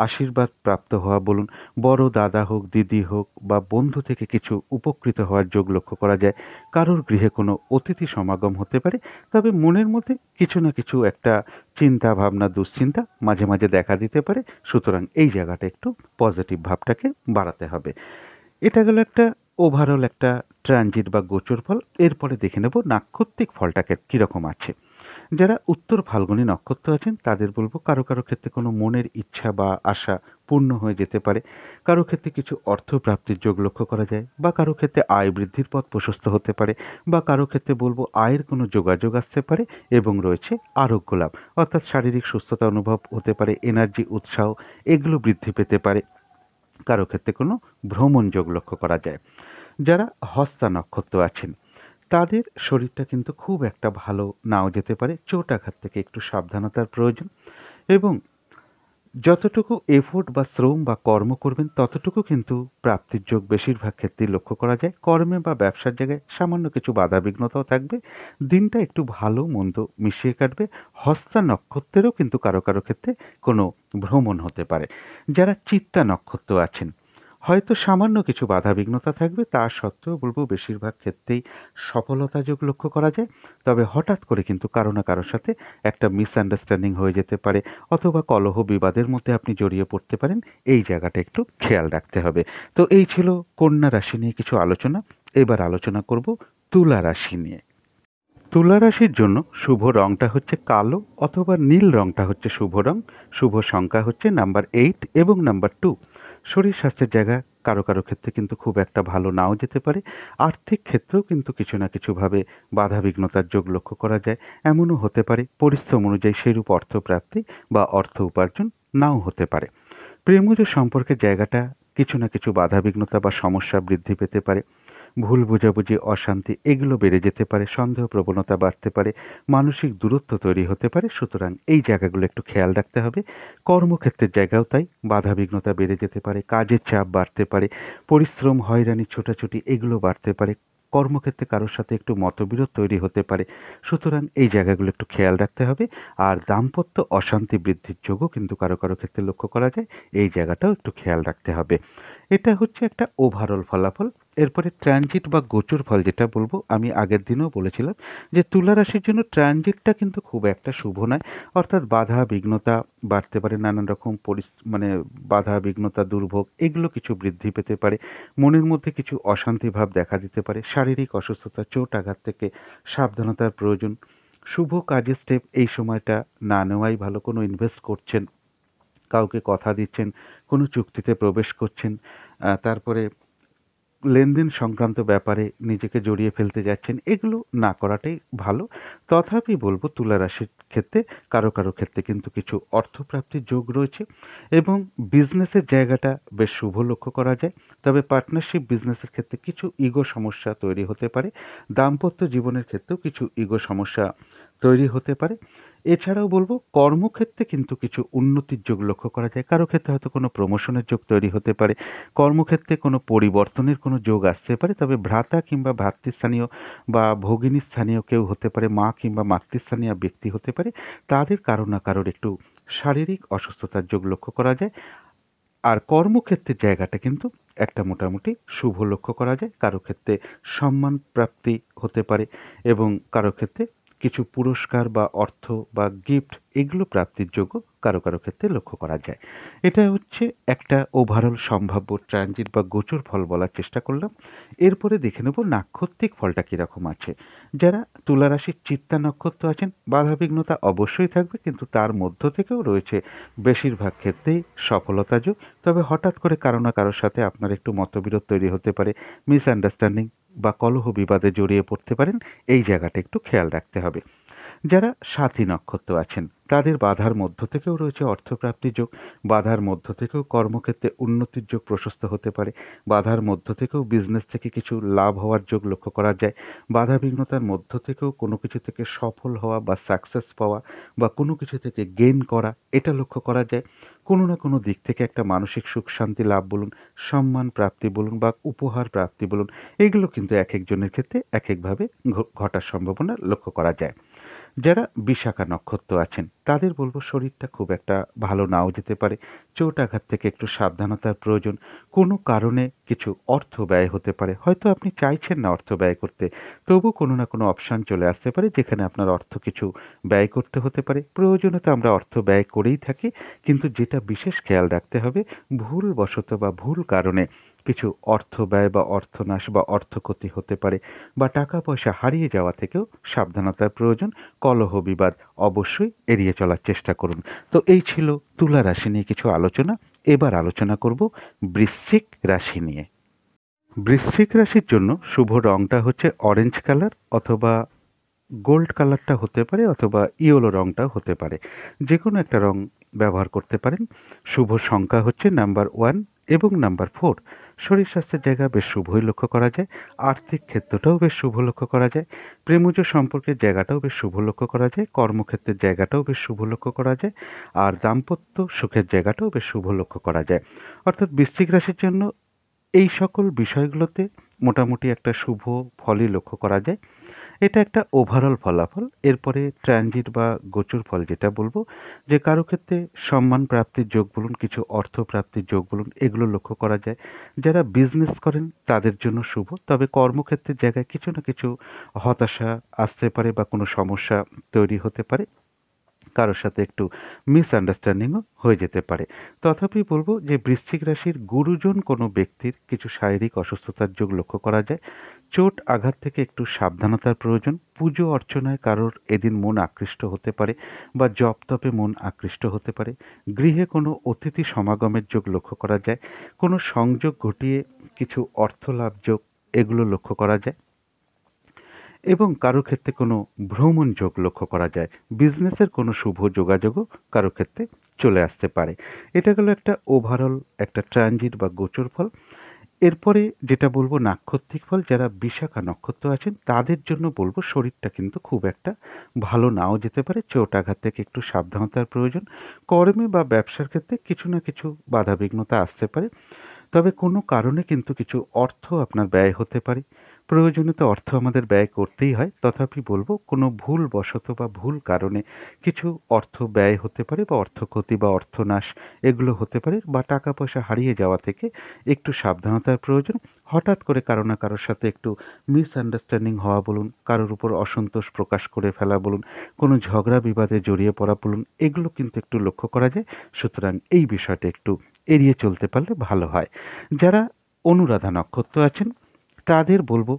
আশীর্বাদ প্রাপ্ত হওয়া বলুন, বড় দাদা হোক, দিদি হোক বা বন্ধু থেকে কিছু উপকৃত হওয়ার যোগ লক্ষ্য করা যায়। কারোর গৃহে কোনো অতিথি সমাগম হতে পারে। তবে মনের মধ্যে কিছু না কিছু একটা চিন্তা ভাবনা, দুশ্চিন্তা মাঝে মাঝে দেখা দিতে পারে। সুতরাং এই জায়গাটা একটু পজিটিভ ভাবটাকে বাড়াতে হবে। এটা গেল একটা ওভারঅল একটা ট্রানজিট বা গোচর ফল। এরপরে দেখে নেব নাক্ষত্রিক ফলটাকে কীরকম আছে। যারা উত্তর ফাল্গুনী নক্ষত্র আছেন তাদের বলবো কারো কারো ক্ষেত্রে কোনো মনের ইচ্ছা বা আশা পূর্ণ হয়ে যেতে পারে। কারো ক্ষেত্রে কিছু অর্থ প্রাপ্তির যোগ লক্ষ্য করা যায় বা কারো ক্ষেত্রে আয় বৃদ্ধির পথ প্রশস্ত হতে পারে বা কারো ক্ষেত্রে বলবো আয়ের কোনো যোগাযোগ আসতে পারে এবং রয়েছে আরোগ্য লাভ, অর্থাৎ শারীরিক সুস্থতা অনুভব হতে পারে, এনার্জি, উৎসাহ এগুলো বৃদ্ধি পেতে পারে। কারো ক্ষেত্রে কোনো ভ্রমণ যোগ লক্ষ্য করা যায়। যারা হস্তা নক্ষত্র আছেন তাদের শরীরটা কিন্তু খুব একটা ভালো নাও যেতে পারে, চোট আঘাত থেকে একটু সাবধানতার প্রয়োজন। এবং যতটুকু এফোর্ট বা শ্রম বা কর্ম করবেন ততটুকু কিন্তু প্রাপ্তির যোগ বেশিরভাগ ক্ষেত্রেই লক্ষ্য করা যায়। কর্মে বা ব্যবসার জায়গায় সামান্য কিছু বাধাবিঘ্নতাও থাকবে। দিনটা একটু ভালো মন্দ মিশিয়ে কাটবে। হস্তা নক্ষত্রেরও কিন্তু কারো কারো ক্ষেত্রে কোনো ভ্রমণ হতে পারে। যারা চিত্তা নক্ষত্র আছেন হয়তো সামান্য কিছু বাধাবিঘ্নতা থাকবে, তা সত্ত্বেও বলবো বেশিরভাগ ক্ষেত্রেই সফলতা যোগ লক্ষ্য করা যায়। তবে হঠাৎ করে কিন্তু কারো না কারোর সাথে একটা মিসআন্ডারস্ট্যান্ডিং হয়ে যেতে পারে, অথবা কলহ বিবাদের মধ্যে আপনি জড়িয়ে পড়তে পারেন। এই জায়গাটা একটু খেয়াল রাখতে হবে। তো এই ছিল কন্যা রাশি নিয়ে কিছু আলোচনা। এবার আলোচনা করব তুলা রাশি নিয়ে। তুলা রাশির জন্য শুভ রংটা হচ্ছে কালো অথবা নীল রংটা হচ্ছে শুভ রং। শুভ সংখ্যা হচ্ছে নাম্বার 8 এবং নাম্বার 2। শরীর স্বাস্থ্যের জায়গা কারো কারো ক্ষেত্রে কিন্তু খুব একটা ভালো নাও যেতে পারে। আর্থিক ক্ষেত্রেও কিন্তু কিছু না কিছুভাবে বাধাবিঘ্নতার যোগ লক্ষ্য করা যায়। এমনও হতে পারে পরিশ্রম অনুযায়ী সেরূপ অর্থপ্রাপ্তি বা অর্থ উপার্জন নাও হতে পারে। প্রেমজ সম্পর্কের জায়গাটা কিছু না কিছু বাধাবিঘ্নতা বা সমস্যা বৃদ্ধি পেতে পারে। ভুল বোঝাবুঝি, অশান্তি এগুলো বেড়ে যেতে পারে, সন্দেহ প্রবণতা বাড়তে পারে, মানসিক দূরত্ব তৈরি হতে পারে। সুতরাং এই জায়গাগুলো একটু খেয়াল রাখতে হবে। কর্মক্ষেত্রের জায়গাও তাই, বাধাবিঘ্নতা বেড়ে যেতে পারে, কাজের চাপ বাড়তে পারে, পরিশ্রম, হয়রানি, ছোটাছুটি এগুলো বাড়তে পারে। কর্মক্ষেত্রে কারোর সাথে একটু মতবিরোধ তৈরি হতে পারে। সুতরাং এই জায়গাগুলো একটু খেয়াল রাখতে হবে। আর দাম্পত্য অশান্তি বৃদ্ধির যোগও কিন্তু কারো কারো ক্ষেত্রে লক্ষ্য করা যায়। এই জায়গাটাও একটু খেয়াল রাখতে হবে। এটা হচ্ছে একটা ওভারঅল ফলাফল। এরপরে ট্রানজিট বা গোচর ফল যেটা বলব, আমি আগের দিনেও বলেছিলাম যে তুলা রাশির জন্য ট্রানজিটটা কিন্তু খুব একটা শুভ নয়। অর্থাৎ বাধা বিঘ্নতা বাড়তে পারে, নানান রকম মানে বাধা বিঘ্নতা, দুর্ভোগ এগুলো কিছু বৃদ্ধি পেতে পারে। মনের মধ্যে কিছু অশান্তি ভাব দেখা দিতে পারে। শারীরিক অসুস্থতা, চোট আঘাত থেকে সাবধানতার প্রয়োজন। শুভ কাজের স্টেপ এই সময়টা না নেওয়াই ভালো। কোনো ইনভেস্ট করছেন, কাউকে কথা দিচ্ছেন, কোনো চুক্তিতে প্রবেশ করছেন, তারপরে লেনদেন সংক্রান্ত ব্যাপারে নিজেকে জড়িয়ে ফেলতে যাচ্ছেন, এগুলো না করাটাই ভালো। তথাপি বলব তুলা রাশির ক্ষেত্রে কারো কারো ক্ষেত্রে কিন্তু কিছু অর্থপ্রাপ্তির যোগ রয়েছে এবং বিজনেসের জায়গাটা বেশ শুভ লক্ষ্য করা যায়। তবে পার্টনারশিপ বিজনেসের ক্ষেত্রে কিছু ইগো সমস্যা তৈরি হতে পারে। দাম্পত্য জীবনের ক্ষেত্রেও কিছু ইগো সমস্যা তৈরি হতে পারে। এছাড়াও বলব কর্মক্ষেত্রে কিন্তু কিছু উন্নতির যোগ লক্ষ্য করা যায়। কারো ক্ষেত্রে হয়তো কোনো প্রমোশনের যোগ তৈরি হতে পারে। কর্মক্ষেত্রে কোনো পরিবর্তনের কোনো যোগ আসতে পারে। তবে ভ্রাতা কিংবা ভ্রাতৃস্থানীয় বা ভগিনী স্থানীয় কেউ হতে পারে, মা কিংবা মাতৃস্থানীয় ব্যক্তি হতে পারে। তাদের কারো না কারোর একটু শারীরিক অসুস্থতার যোগ লক্ষ্য করা যায়। আর কর্মক্ষেত্রের জায়গাটা কিন্তু একটা মোটামুটি শুভ লক্ষ্য করা যায়। কারো ক্ষেত্রে সম্মান প্রাপ্তি হতে পারে এবং কারো ক্ষেত্রে কিছু পুরস্কার বা অর্থ বা গিফট এগুলো প্রাপ্তির যোগ্য কারো কারো ক্ষেত্রে লক্ষ্য করা যায়। এটা হচ্ছে একটা ওভারঅল সম্ভাব্য ট্রানজিট বা গোচর ফল বলার চেষ্টা করলাম। এরপরে দেখে নেব নাক্ষত্রিক ফলটা কীরকম আছে। যারা তুলা রাশির চিত্তা নক্ষত্র আছেন, বাধাবিঘ্নতা অবশ্যই থাকবে, কিন্তু তার মধ্য থেকেও রয়েছে বেশিরভাগ ক্ষেত্রেই সফলতা যোগ। তবে হঠাৎ করে কারো না কারোর সাথে আপনার একটু মতবিরোধ তৈরি হতে পারে, মিসআন্ডারস্ট্যান্ডিং বা কলহ বিবাদে জড়িয়ে পড়তে পারেন। এই জায়গাটা একটু খেয়াল রাখতে হবে। যারা সাথী নক্ষত্র আছেন তাদের বাধার মধ্য থেকেও রয়েছে অর্থপ্রাপ্তির যোগ। বাধার মধ্য থেকেও কর্মক্ষেত্রে উন্নতির যোগ প্রশস্ত হতে পারে। বাধার মধ্য থেকেও বিজনেস থেকে কিছু লাভ হওয়ার যোগ লক্ষ্য করা যায়। বাধা বিঘ্নতার মধ্য থেকেও কোনো কিছু থেকে সফল হওয়া বা সাকসেস পাওয়া বা কোনো কিছু থেকে গেইন করা এটা লক্ষ্য করা যায়। কোনো না কোনো দিক থেকে একটা মানসিক সুখ শান্তি লাভ বলুন, সম্মান প্রাপ্তি বলুন বা উপহার প্রাপ্তি বলুন, এগুলো কিন্তু এক একজনের ক্ষেত্রে এক একভাবে ঘটার সম্ভাবনা লক্ষ্য করা যায়। যারা বিশাখা নক্ষত্র আছেন তাদের বলবো শরীরটা খুব একটা ভালো নাও যেতে পারে। চোট আঘাত থেকে একটু সাবধানতার প্রয়োজন। কোনো কারণে কিছু অর্থ ব্যয় হতে পারে। হয়তো আপনি চাইছেন না অর্থ ব্যয় করতে, তবু কোনো না কোনো অপশান চলে আসতে পারে যেখানে আপনার অর্থ কিছু ব্যয় করতে হতে পারে। প্রয়োজনে তো আমরা অর্থ ব্যয় করেই থাকি, কিন্তু যেটা বিশেষ খেয়াল রাখতে হবে, ভুলবশত বা ভুল কারণে কিছু অর্থ ব্যয় বা অর্থনাশ বা অর্থক্ষতি হতে পারে বা টাকা পয়সা হারিয়ে যাওয়া থেকেও সাবধানতার প্রয়োজন। কলহ বিবাদ অবশ্যই এড়িয়ে চলার চেষ্টা করুন। তো এই ছিল তুলা রাশি নিয়ে কিছু আলোচনা। এবার আলোচনা করব বৃশ্চিক রাশি নিয়ে। বৃশ্চিক রাশির জন্য শুভ রংটা হচ্ছে অরেঞ্জ কালার অথবা গোল্ড কালারটা হতে পারে অথবা ইয়েলো রংটাও হতে পারে। যে কোনো একটা রং ব্যবহার করতে পারেন। শুভ সংখ্যা হচ্ছে নাম্বার 1 এবং নাম্বার 4। শরীর স্বাস্থ্যের জায়গা বেশ শুভই লক্ষ্য করা যায়। আর্থিক ক্ষেত্রটাও বেশ শুভ লক্ষ্য করা যায়। প্রেমজ সম্পর্কের জায়গাটাও বেশ শুভ লক্ষ্য করা যায়। কর্মক্ষেত্রের জায়গাটাও বেশ শুভ লক্ষ্য করা যায়। আর দাম্পত্য সুখের জায়গাটাও বেশ শুভ লক্ষ্য করা যায়। অর্থাৎ বৃশ্চিক রাশির জন্য এই সকল বিষয়গুলোতে মোটামুটি একটা শুভ ফলই লক্ষ্য করা যায়। এটা একটা ওভারঅল ফলাফল। এরপরে ট্রানজিট বা গোচর ফল যেটা বলবো, যে কারো ক্ষেত্রে সম্মান প্রাপ্তির যোগ বলুন, কিছু অর্থ প্রাপ্তির যোগ বলুন, এগুলো লক্ষ্য করা যায়। যারা বিজনেস করেন তাদের জন্য শুভ। তবে কর্মক্ষেত্রের জায়গায় কিছু না কিছু হতাশা আসতে পারে বা কোনো সমস্যা তৈরি হতে পারে। কারোর সাথে একটু মিসআন্ডারস্ট্যান্ডিংও হয়ে যেতে পারে। তথাপি বলবো যে বৃশ্চিক রাশির গুরুজন কোনো ব্যক্তির কিছু শারীরিক অসুস্থতার যোগ লক্ষ্য করা যায়। চোট আঘাত থেকে একটু সাবধানতার প্রয়োজন। পুজো অর্চনায় কারোর এদিন মন আকৃষ্ট হতে পারে বা জপ তপে মন আকৃষ্ট হতে পারে। গৃহে কোনো অতিথি সমাগমের যোগ লক্ষ্য করা যায়। কোনো সংযোগ ঘটিয়ে কিছু অর্থ লাভ যোগ এগুলো লক্ষ্য করা যায় এবং কারো ক্ষেত্রে কোনো ভ্রমণ যোগ লক্ষ্য করা যায়। বিজনেসের কোনো শুভ যোগাযোগও কারো ক্ষেত্রে চলে আসতে পারে। এটা গেল একটা ওভারঅল একটা ট্রানজিট বা গোচর ফল। এরপরে যেটা বলব নাক্ষত্রিক ফল, যারা বিশাখা নক্ষত্র আছেন তাদের জন্য বলবো শরীরটা কিন্তু খুব একটা ভালো নাও যেতে পারে, চোট আঘাত থেকে একটু সাবধানতার প্রয়োজন। কর্মে বা ব্যবসার ক্ষেত্রে কিছু না কিছু বাধাবিঘ্নতা আসতে পারে, তবে কোনো কারণে কিন্তু কিছু অর্থ আপনার ব্যয় হতে পারে। প্রয়োজনে তো অর্থ আমাদের ব্যয় করতেই হয়, তথাপি বলব কোনো ভুলবশত বা ভুল কারণে কিছু অর্থ ব্যয় হতে পারে বা অর্থ ক্ষতি বা অর্থনাশ এগুলো হতে পারে, বা টাকা পয়সা হারিয়ে যাওয়া থেকে একটু সাবধানতার প্রয়োজন। হঠাৎ করে কারো না কারোর সাথে একটু মিসআন্ডারস্ট্যান্ডিং হওয়া বলুন, কারোর উপর অসন্তোষ প্রকাশ করে ফেলা বলুন, কোনো ঝগড়া বিবাদে জড়িয়ে পড়া বলুন, এগুলো কিন্তু একটু লক্ষ্য করা যায়। সুতরাং এই বিষয়টা একটু এড়িয়ে চলতে পারলে ভালো হয়। যারা অনুরাধা নক্ষত্র আছেন তাদের বলব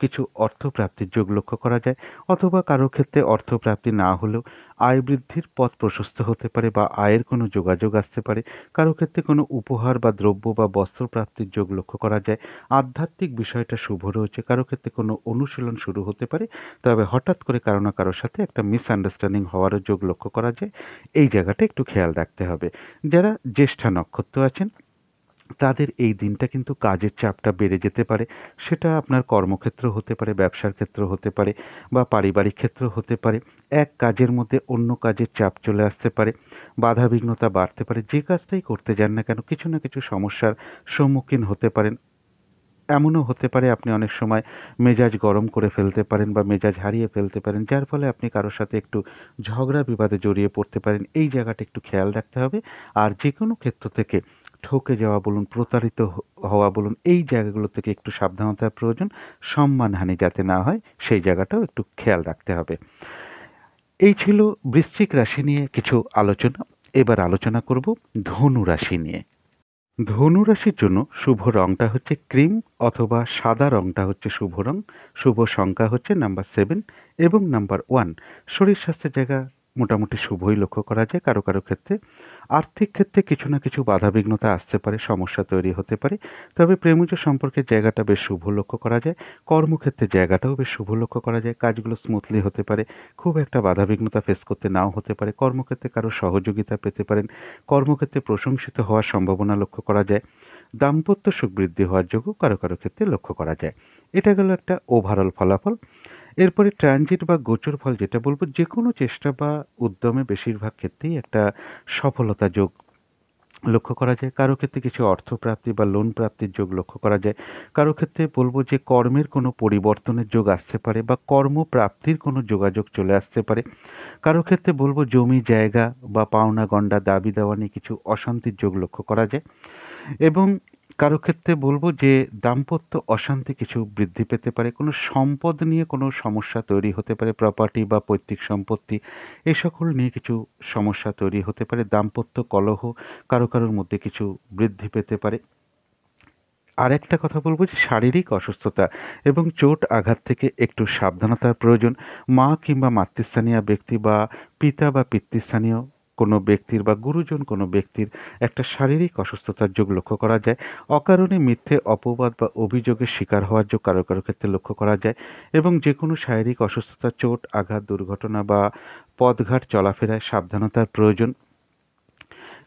কিছু অর্থপ্রাপ্তির যোগ লক্ষ্য করা যায়, অথবা কারো ক্ষেত্রে অর্থপ্রাপ্তি না হলেও আয় বৃদ্ধির পথ প্রশস্ত হতে পারে বা আয়ের কোনো যোগাযোগ আসতে পারে। কারো ক্ষেত্রে কোনো উপহার বা দ্রব্য বা বস্ত্র প্রাপ্তির যোগ লক্ষ্য করা যায়। আধ্যাত্মিক বিষয়টা শুভ রয়েছে। কারো ক্ষেত্রে কোনো অনুশীলন শুরু হতে পারে, তবে হঠাৎ করে কারো না কারোর সাথে একটা মিসআন্ডারস্ট্যান্ডিং হওয়ারও যোগ লক্ষ্য করা যায়। এই জায়গাটা একটু খেয়াল রাখতে হবে। যারা জ্যেষ্ঠা নক্ষত্র আছেন তাদের এই দিনটা কিন্তু কাজের চাপটা বেড়ে যেতে পারে। সেটা আপনার কর্মক্ষেত্র হতে পারে, ব্যবসার ক্ষেত্র হতে পারে বা পারিবারিক ক্ষেত্র হতে পারে। এক কাজের মধ্যে অন্য কাজের চাপ চলে আসতে পারে, বাধাবিঘ্নতা বাড়তে পারে। যে কাজটাই করতে যান না কেন কিছু না কিছু সমস্যার সম্মুখীন হতে পারেন। এমনও হতে পারে আপনি অনেক সময় মেজাজ গরম করে ফেলতে পারেন বা মেজাজ হারিয়ে ফেলতে পারেন, যার ফলে আপনি কারো সাথে একটু ঝগড়া বিবাদে জড়িয়ে পড়তে পারেন। এই জায়গাটা একটু খেয়াল রাখতে হবে। আর যে কোনো ক্ষেত্র থেকে ঠকে যাওয়া বলুন, প্রতারিত হওয়া বলুন, এই জায়গাগুলো থেকে একটু সাবধানতার প্রয়োজন। সম্মানহানি যাতে না হয় সেই জায়গাটাও একটু খেয়াল রাখতে হবে। এই ছিল বৃশ্চিক রাশি নিয়ে কিছু আলোচনা। এবার আলোচনা করব ধনু রাশি নিয়ে। ধনু রাশির জন্য শুভ রংটা হচ্ছে ক্রিম অথবা সাদা রংটা হচ্ছে শুভ রং। শুভ সংখ্যা হচ্ছে নাম্বার 7 এবং নাম্বার 1। শরীর স্বাস্থ্যের জায়গা মোটামুটি শুভই লক্ষ্য করা যায়। কারো কারো ক্ষেত্রে আর্থিক ক্ষেত্রে কিছু না কিছু বাধাবিঘ্নতা আসতে পারে, সমস্যা তৈরি হতে পারে, তবে প্রেমজ সম্পর্কের জায়গাটা বেশ শুভ লক্ষ্য করা যায়। কর্মক্ষেত্রের জায়গাটাও বেশ শুভ লক্ষ্য করা যায়। কাজগুলো স্মুথলি হতে পারে, খুব একটা বাধাবিঘ্নতা ফেস করতে নাও হতে পারে। কর্মক্ষেত্রে কারো সহযোগিতা পেতে পারেন, কর্মক্ষেত্রে প্রশংসিত হওয়ার সম্ভাবনা লক্ষ্য করা যায়। দাম্পত্য সুখ বৃদ্ধি হওয়ার যোগও কারো কারো ক্ষেত্রে লক্ষ্য করা যায়। এটা গেল একটা ওভারঅল ফলাফল। এরপরে ট্রানজিট বা গোচর ফল যেটা বলব, যে কোনো চেষ্টা বা উদ্যমে বেশিরভাগ ক্ষেত্রেই একটা সফলতা যোগ লক্ষ্য করা যায়। কারো ক্ষেত্রে কিছু অর্থপ্রাপ্তি বা লোন প্রাপ্তির যোগ লক্ষ্য করা যায়। কারো ক্ষেত্রে বলবো যে কর্মের কোনো পরিবর্তনের যোগ আসতে পারে বা কর্মপ্রাপ্তির কোনো যোগাযোগ চলে আসতে পারে। কারো ক্ষেত্রে বলবো জমি জায়গা বা পাওনা গণ্ডা দাবি দেওয়া নিয়ে কিছু অশান্তির যোগ লক্ষ্য করা যায়। এবং কারো ক্ষেত্রে বলবো যে দাম্পত্য অশান্তি কিছু বৃদ্ধি পেতে পারে, কোনো সম্পদ নিয়ে কোনো সমস্যা তৈরি হতে পারে, প্রপার্টি বা পৈতৃক সম্পত্তি এ সকল নিয়ে কিছু সমস্যা তৈরি হতে পারে। দাম্পত্য কলহ কারো কারোর মধ্যে কিছু বৃদ্ধি পেতে পারে। আর একটা কথা বলবো যে শারীরিক অসুস্থতা এবং চোট আঘাত থেকে একটু সাবধানতার প্রয়োজন। মা কিংবা মাতৃস্থানীয় ব্যক্তি বা পিতা বা পিতৃস্থানীয় কোনো ব্যক্তির বা গুরুজন কোনো ব্যক্তির একটা শারীরিক অসুস্থতার যোগ লক্ষ্য করা যায়। অকারণে মিথ্যে অপবাদ বা অভিযোগের শিকার হওয়ার যোগ কারো কারো ক্ষেত্রে লক্ষ্য করা যায়। এবং যে কোনো শারীরিক অসুস্থতা, চোট আঘাত, দুর্ঘটনা বা পথঘাট চলাফেরায় সাবধানতার প্রয়োজন।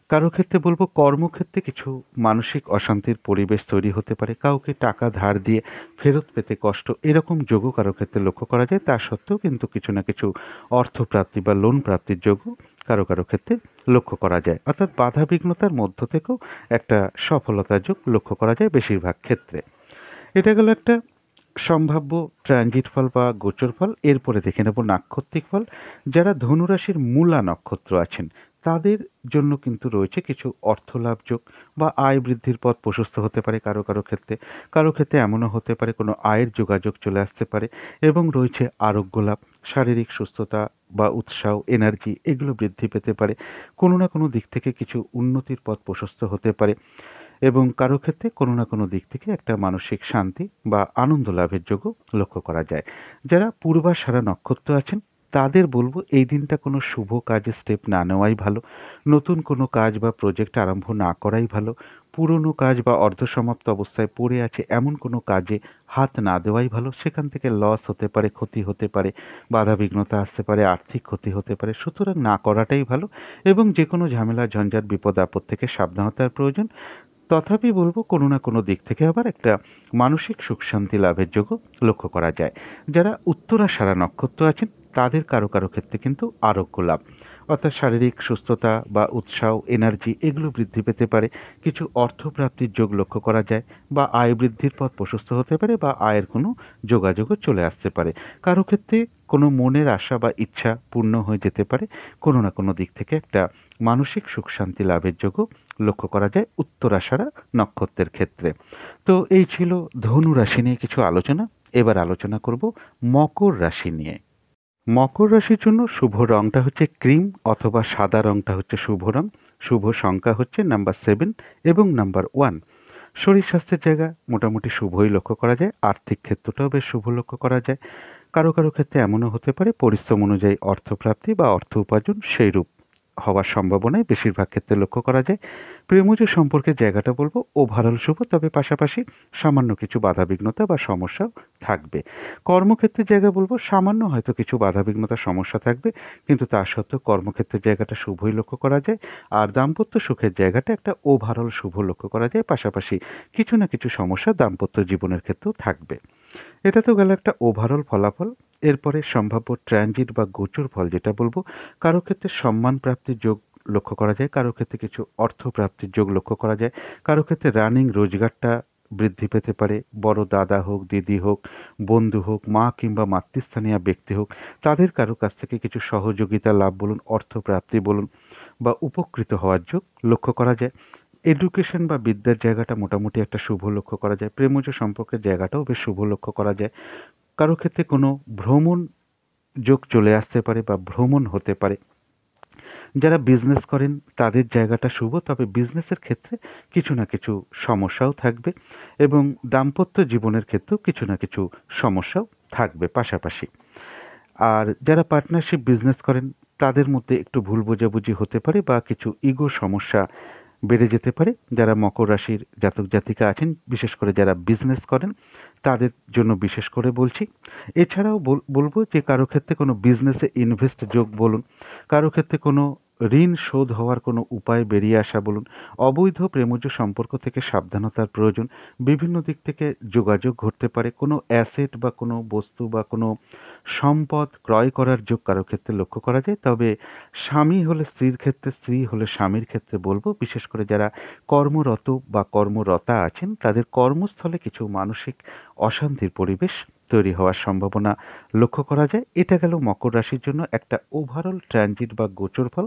কারো ক্ষেত্রে বলবো কর্মক্ষেত্রে কিছু মানসিক অশান্তির পরিবেশ তৈরি হতে পারে, কাউকে টাকা ধার দিয়ে ফেরত পেতে কষ্ট, এরকম যোগও কারো ক্ষেত্রে লক্ষ্য করা যায়। তা সত্ত্বেও কিন্তু কিছু না কিছু অর্থপ্রাপ্তি বা লোন প্রাপ্তির যোগও কারো কারো ক্ষেত্রে লক্ষ্য করা যায়। অর্থাৎ বাধা বিঘ্নতার মধ্য থেকেও একটা সফলতার যোগ লক্ষ্য করা যায় বেশিরভাগ ক্ষেত্রে। এটা গেল একটা সম্ভাব্য ট্রানজিট ফল বা গোচর ফল। এরপরে দেখে নেব নাক্ষত্রিক ফল। যারা ধনুরাশির মূলা নক্ষত্র আছেন তাদের জন্য কিন্তু রয়েছে কিছু অর্থলাভ যোগ বা আয় বৃদ্ধির পথ প্রশস্ত হতে পারে কারো কারো ক্ষেত্রে। কারো ক্ষেত্রে এমনও হতে পারে কোনো আয়ের যোগাযোগ চলে আসতে পারে। এবং রয়েছে আরোগ্য লাভ, শারীরিক সুস্থতা বা উৎসাহ, এনার্জি এগুলো বৃদ্ধি পেতে পারে। কোনো না কোনো দিক থেকে কিছু উন্নতির পথ প্রশস্ত হতে পারে। এবং কারো ক্ষেত্রে কোনো না কোনো দিক থেকে একটা মানসিক শান্তি বা আনন্দ লাভের যোগও লক্ষ্য করা যায়। যারা পূর্বাষাঢ়া নক্ষত্র আছেন তাদের বলবো এই দিনটা কোনো শুভ কাজে স্টেপ না নেওয়াই ভালো। নতুন কোনো কাজ বা প্রজেক্ট আরম্ভ না করাই ভালো। পুরনো কাজ বা অর্ধসমাপ্ত অবস্থায় পড়ে আছে এমন কোনো কাজে হাত না দেওয়াই ভালো। সেখান থেকে লস হতে পারে, ক্ষতি হতে পারে, বাধাবিঘ্নতা আসতে পারে, আর্থিক ক্ষতি হতে পারে। সুতরাং না করাটাই ভালো। এবং যে কোনো ঝামেলা ঝঞ্ঝাট বিপদ আপদ থেকে সাবধানতার প্রয়োজন। তথাপি বলব কোনো না কোনো দিক থেকে আবার একটা মানসিক সুখ শান্তি লাভের যোগও লক্ষ্য করা যায়। যারা উত্তরাষাঢ়া নক্ষত্র আছেন তাদের কারো কারো ক্ষেত্রে কিন্তু আরোগ্য লাভ, অর্থাৎ শারীরিক সুস্থতা বা উৎসাহ, এনার্জি এগুলো বৃদ্ধি পেতে পারে। কিছু অর্থপ্রাপ্তির যোগ লক্ষ্য করা যায়, বা আয় বৃদ্ধির পথ প্রশস্ত হতে পারে, বা আয়ের কোনো যোগাযোগও চলে আসতে পারে। কারো ক্ষেত্রে কোনো মনের আশা বা ইচ্ছা পূর্ণ হয়ে যেতে পারে। কোনো না কোনো দিক থেকে একটা মানসিক সুখ শান্তি লাভের যোগও লক্ষ্য করা যায় উত্তরাষাঢ়া নক্ষত্রের ক্ষেত্রে। তো এই ছিল ধনু রাশি নিয়ে কিছু আলোচনা। এবার আলোচনা করব মকর রাশি নিয়ে। মকর রাশির জন্য শুভ রংটা হচ্ছে ক্রিম অথবা সাদা রংটা হচ্ছে শুভ রং। শুভ সংখ্যা হচ্ছে নাম্বার 7 এবং নাম্বার 1। শরীর স্বাস্থ্যের জায়গা মোটামুটি শুভই লক্ষ্য করা যায়। আর্থিক ক্ষেত্রটাও বেশ শুভ লক্ষ্য করা যায়। কারো কারো ক্ষেত্রে এমনও হতে পারে পরিশ্রম অনুযায়ী অর্থপ্রাপ্তি বা অর্থ উপার্জন সেইরূপ হওয়ার সম্ভাবনাই বেশিরভাগ ক্ষেত্রে লক্ষ্য করা যায়। প্রেমজ সম্পর্কের জায়গাটা বলবো ওভারঅল শুভ, তবে পাশাপাশি সামান্য কিছু বাধাবিঘ্নতা বা সমস্যাও থাকবে। কর্মক্ষেত্রের জায়গা বলবো সামান্য হয়তো কিছু বাধাবিঘ্নতা সমস্যা থাকবে, কিন্তু তা সত্ত্বেও কর্মক্ষেত্রের জায়গাটা শুভই লক্ষ্য করা যায়। আর দাম্পত্য সুখের জায়গাটা একটা ওভারঅল শুভ লক্ষ্য করা যায়। পাশাপাশি কিছু না কিছু সমস্যা দাম্পত্য জীবনের ক্ষেত্রেও থাকবে। এটা তো গেল একটা ওভারঅল ফলাফল। এরপরে সম্ভাব্য ট্রানজিট বা গোচর ফল যেটা বলবো, কারো ক্ষেত্রে সম্মান প্রাপ্তির যোগ লক্ষ্য করা যায়, কারো ক্ষেত্রে কিছু অর্থ প্রাপ্তির যোগ লক্ষ্য করা যায়, কারো ক্ষেত্রে রানিং রোজগারটা বৃদ্ধি পেতে পারে। বড় দাদা হোক, দিদি হোক, বন্ধু হোক, মা কিংবা মাতৃস্থানীয় ব্যক্তি হোক, তাদের কারো কাছ থেকে কিছু সহযোগিতা লাভ বলুন, অর্থ প্রাপ্তি বলুন, বা উপকৃত হওয়ার যোগ লক্ষ্য করা যায়। এডুকেশন বা বিদ্যার জায়গাটা মোটামুটি একটা শুভ লক্ষ্য করা যায়। প্রেমজ সম্পর্কের জায়গাটাও বেশ শুভ লক্ষ্য করা যায়। কারো ক্ষেত্রে কোনো ভ্রমণ যোগ চলে আসতে পারে বা ভ্রমণ হতে পারে। যারা বিজনেস করেন তাদের জায়গাটা শুভ, তবে বিজনেসের ক্ষেত্রে কিছু না কিছু সমস্যাও থাকবে, এবং দাম্পত্য জীবনের ক্ষেত্রেও কিছু না কিছু সমস্যাও থাকবে পাশাপাশি। আর যারা পার্টনারশিপ বিজনেস করেন তাদের মধ্যে একটু ভুল বোঝাবুঝি হতে পারে বা কিছু ইগো সমস্যা বেড়ে যেতে পারে। যারা মকর রাশির জাতক জাতিকা আছেন, বিশেষ করে যারা বিজনেস করেন তাদের জন্য বিশেষ করে বলছি। এছাড়াও বলবো যে কারো ক্ষেত্রে কোনো বিজনেসে ইনভেস্ট যোগ বলুন, কারো ক্ষেত্রে কোনো ঋণ শোধ হওয়ার কোনো উপায় বেরিয়ে আসা বলুন, অবৈধ প্রেমজ সম্পর্ক থেকে সাবধানতার প্রয়োজন। বিভিন্ন দিক থেকে যোগাযোগ ঘটতে পারে। কোনো অ্যাসেট বা কোনো বস্তু বা কোনো সম্পদ ক্রয় করার যোগ কারো ক্ষেত্রে লক্ষ্য করা যায়। তবে স্বামী হলে স্ত্রীর ক্ষেত্রে, স্ত্রী হলে স্বামীর ক্ষেত্রে বলবো, বিশেষ করে যারা কর্মরত বা কর্মরতা আছেন তাদের কর্মস্থলে কিছু মানসিক অশান্তির পরিবেশ তৈরি হওয়ার সম্ভাবনা লক্ষ্য করা যায়। এটা গেল মকর রাশির জন্য একটা ওভারঅল ট্রানজিট বা গোচর ফল।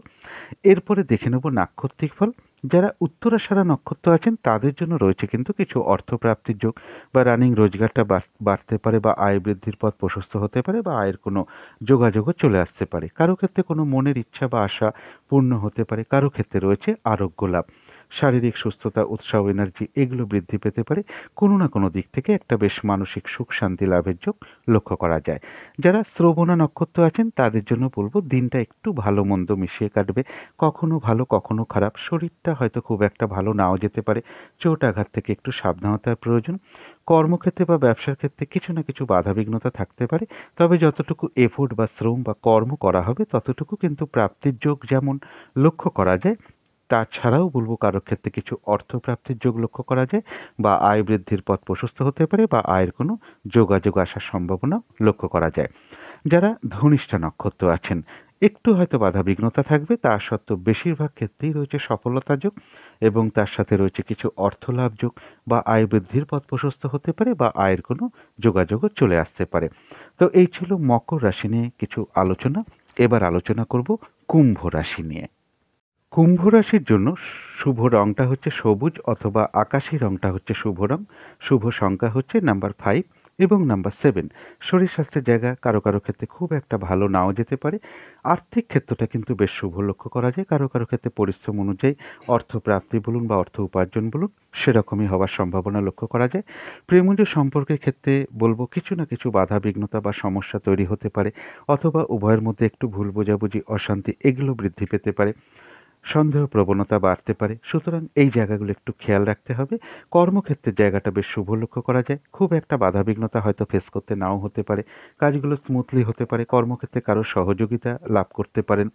এরপরে দেখে নেব নাক্ষত্রিক ফল। যারা উত্তরাষাঢ়া নক্ষত্র আছেন তাদের জন্য রয়েছে কিন্তু কিছু অর্থপ্রাপ্তির যোগ, বা রানিং রোজগারটা বাড়তে পারে, বা আয় বৃদ্ধির পথ প্রশস্ত হতে পারে, বা আয়ের কোনো যোগাযোগও চলে আসতে পারে। কারো ক্ষেত্রে কোনো মনের ইচ্ছা বা আশা পূর্ণ হতে পারে। কারো ক্ষেত্রে রয়েছে আরোগ্য লাভ, শারীরিক সুস্থতা, উৎসাহ, এনার্জি এগুলো বৃদ্ধি পেতে পারে। কোনো না কোনো দিক থেকে একটা বেশ মানসিক সুখ শান্তি লাভের যোগ লক্ষ্য করা যায়। যারা শ্রবণা নক্ষত্র আছেন তাদের জন্য বলবো দিনটা একটু ভালো মন্দ মিশিয়ে কাটবে। কখনো ভালো কখনো খারাপ। শরীরটা হয়তো খুব একটা ভালো নাও যেতে পারে। চোট আঘাত থেকে একটু সাবধানতার প্রয়োজন। কর্মক্ষেত্রে বা ব্যবসার ক্ষেত্রে কিছু না কিছু বাধাবিঘ্নতা থাকতে পারে, তবে যতটুকু এফোর্ট বা শ্রম বা কর্ম করা হবে ততটুকু কিন্তু প্রাপ্তির যোগ যেমন লক্ষ্য করা যায়, তাছাড়াও বলবো কারো ক্ষেত্রে কিছু অর্থপ্রাপ্তির যোগ লক্ষ্য করা যায়, বা আয় বৃদ্ধির পথ প্রশস্ত হতে পারে, বা আয়ের কোনো যোগাযোগ আসার সম্ভাবনা লক্ষ্য করা যায়। যারা ধনিষ্ঠা নক্ষত্র আছেন একটু হয়তো বাধাবিঘ্নতা থাকবে, তা সত্ত্বেও বেশিরভাগ ক্ষেত্রেই রয়েছে সফলতা যোগ, এবং তার সাথে রয়েছে কিছু অর্থলাভ যোগ, বা আয় বৃদ্ধির পথ প্রশস্ত হতে পারে, বা আয়ের কোনো যোগাযোগও চলে আসতে পারে। তো এই ছিল মকর রাশি নিয়ে কিছু আলোচনা। এবার আলোচনা করব কুম্ভ রাশি নিয়ে। কুম্ভ রাশির জন্য শুভ রংটা হচ্ছে সবুজ অথবা আকাশী রংটা হচ্ছে শুভ রং। শুভ সংখ্যা হচ্ছে নাম্বার 5 এবং নাম্বার 7। শরীর স্বাস্থ্যের জায়গা কারো কারো ক্ষেত্রে খুব একটা ভালো নাও যেতে পারে। আর্থিক ক্ষেত্রটা কিন্তু বেশ শুভ লক্ষ্য করা যায়। কারো কারো ক্ষেত্রে পরিশ্রম অনুযায়ী অর্থপ্রাপ্তি বলুন বা অর্থ উপার্জন বলুন সেরকমই হওয়ার সম্ভাবনা লক্ষ্য করা যায়। প্রেমজ সম্পর্কের ক্ষেত্রে বলবো কিছু না কিছু বাধা বিঘ্নতা বা সমস্যা তৈরি হতে পারে, অথবা উভয়ের মধ্যে একটু ভুল বোঝাবুঝি, অশান্তি এগুলো বৃদ্ধি পেতে পারে। সন্দেহ প্রবণতা বাড়তে পারে। সুতরাং এই জায়গাগুলো একটু খেয়াল রাখতে হবে। কর্মক্ষেত্রের জায়গাটা বেশ শুভ লক্ষ্য করা যায়। খুব একটা বাধাবিঘ্নতা হয়তো ফেস করতে নাও হতে পারে। কাজগুলো স্মুথলি হতে পারে। কর্মক্ষেত্রে কারো সহযোগিতা লাভ করতে পারেন।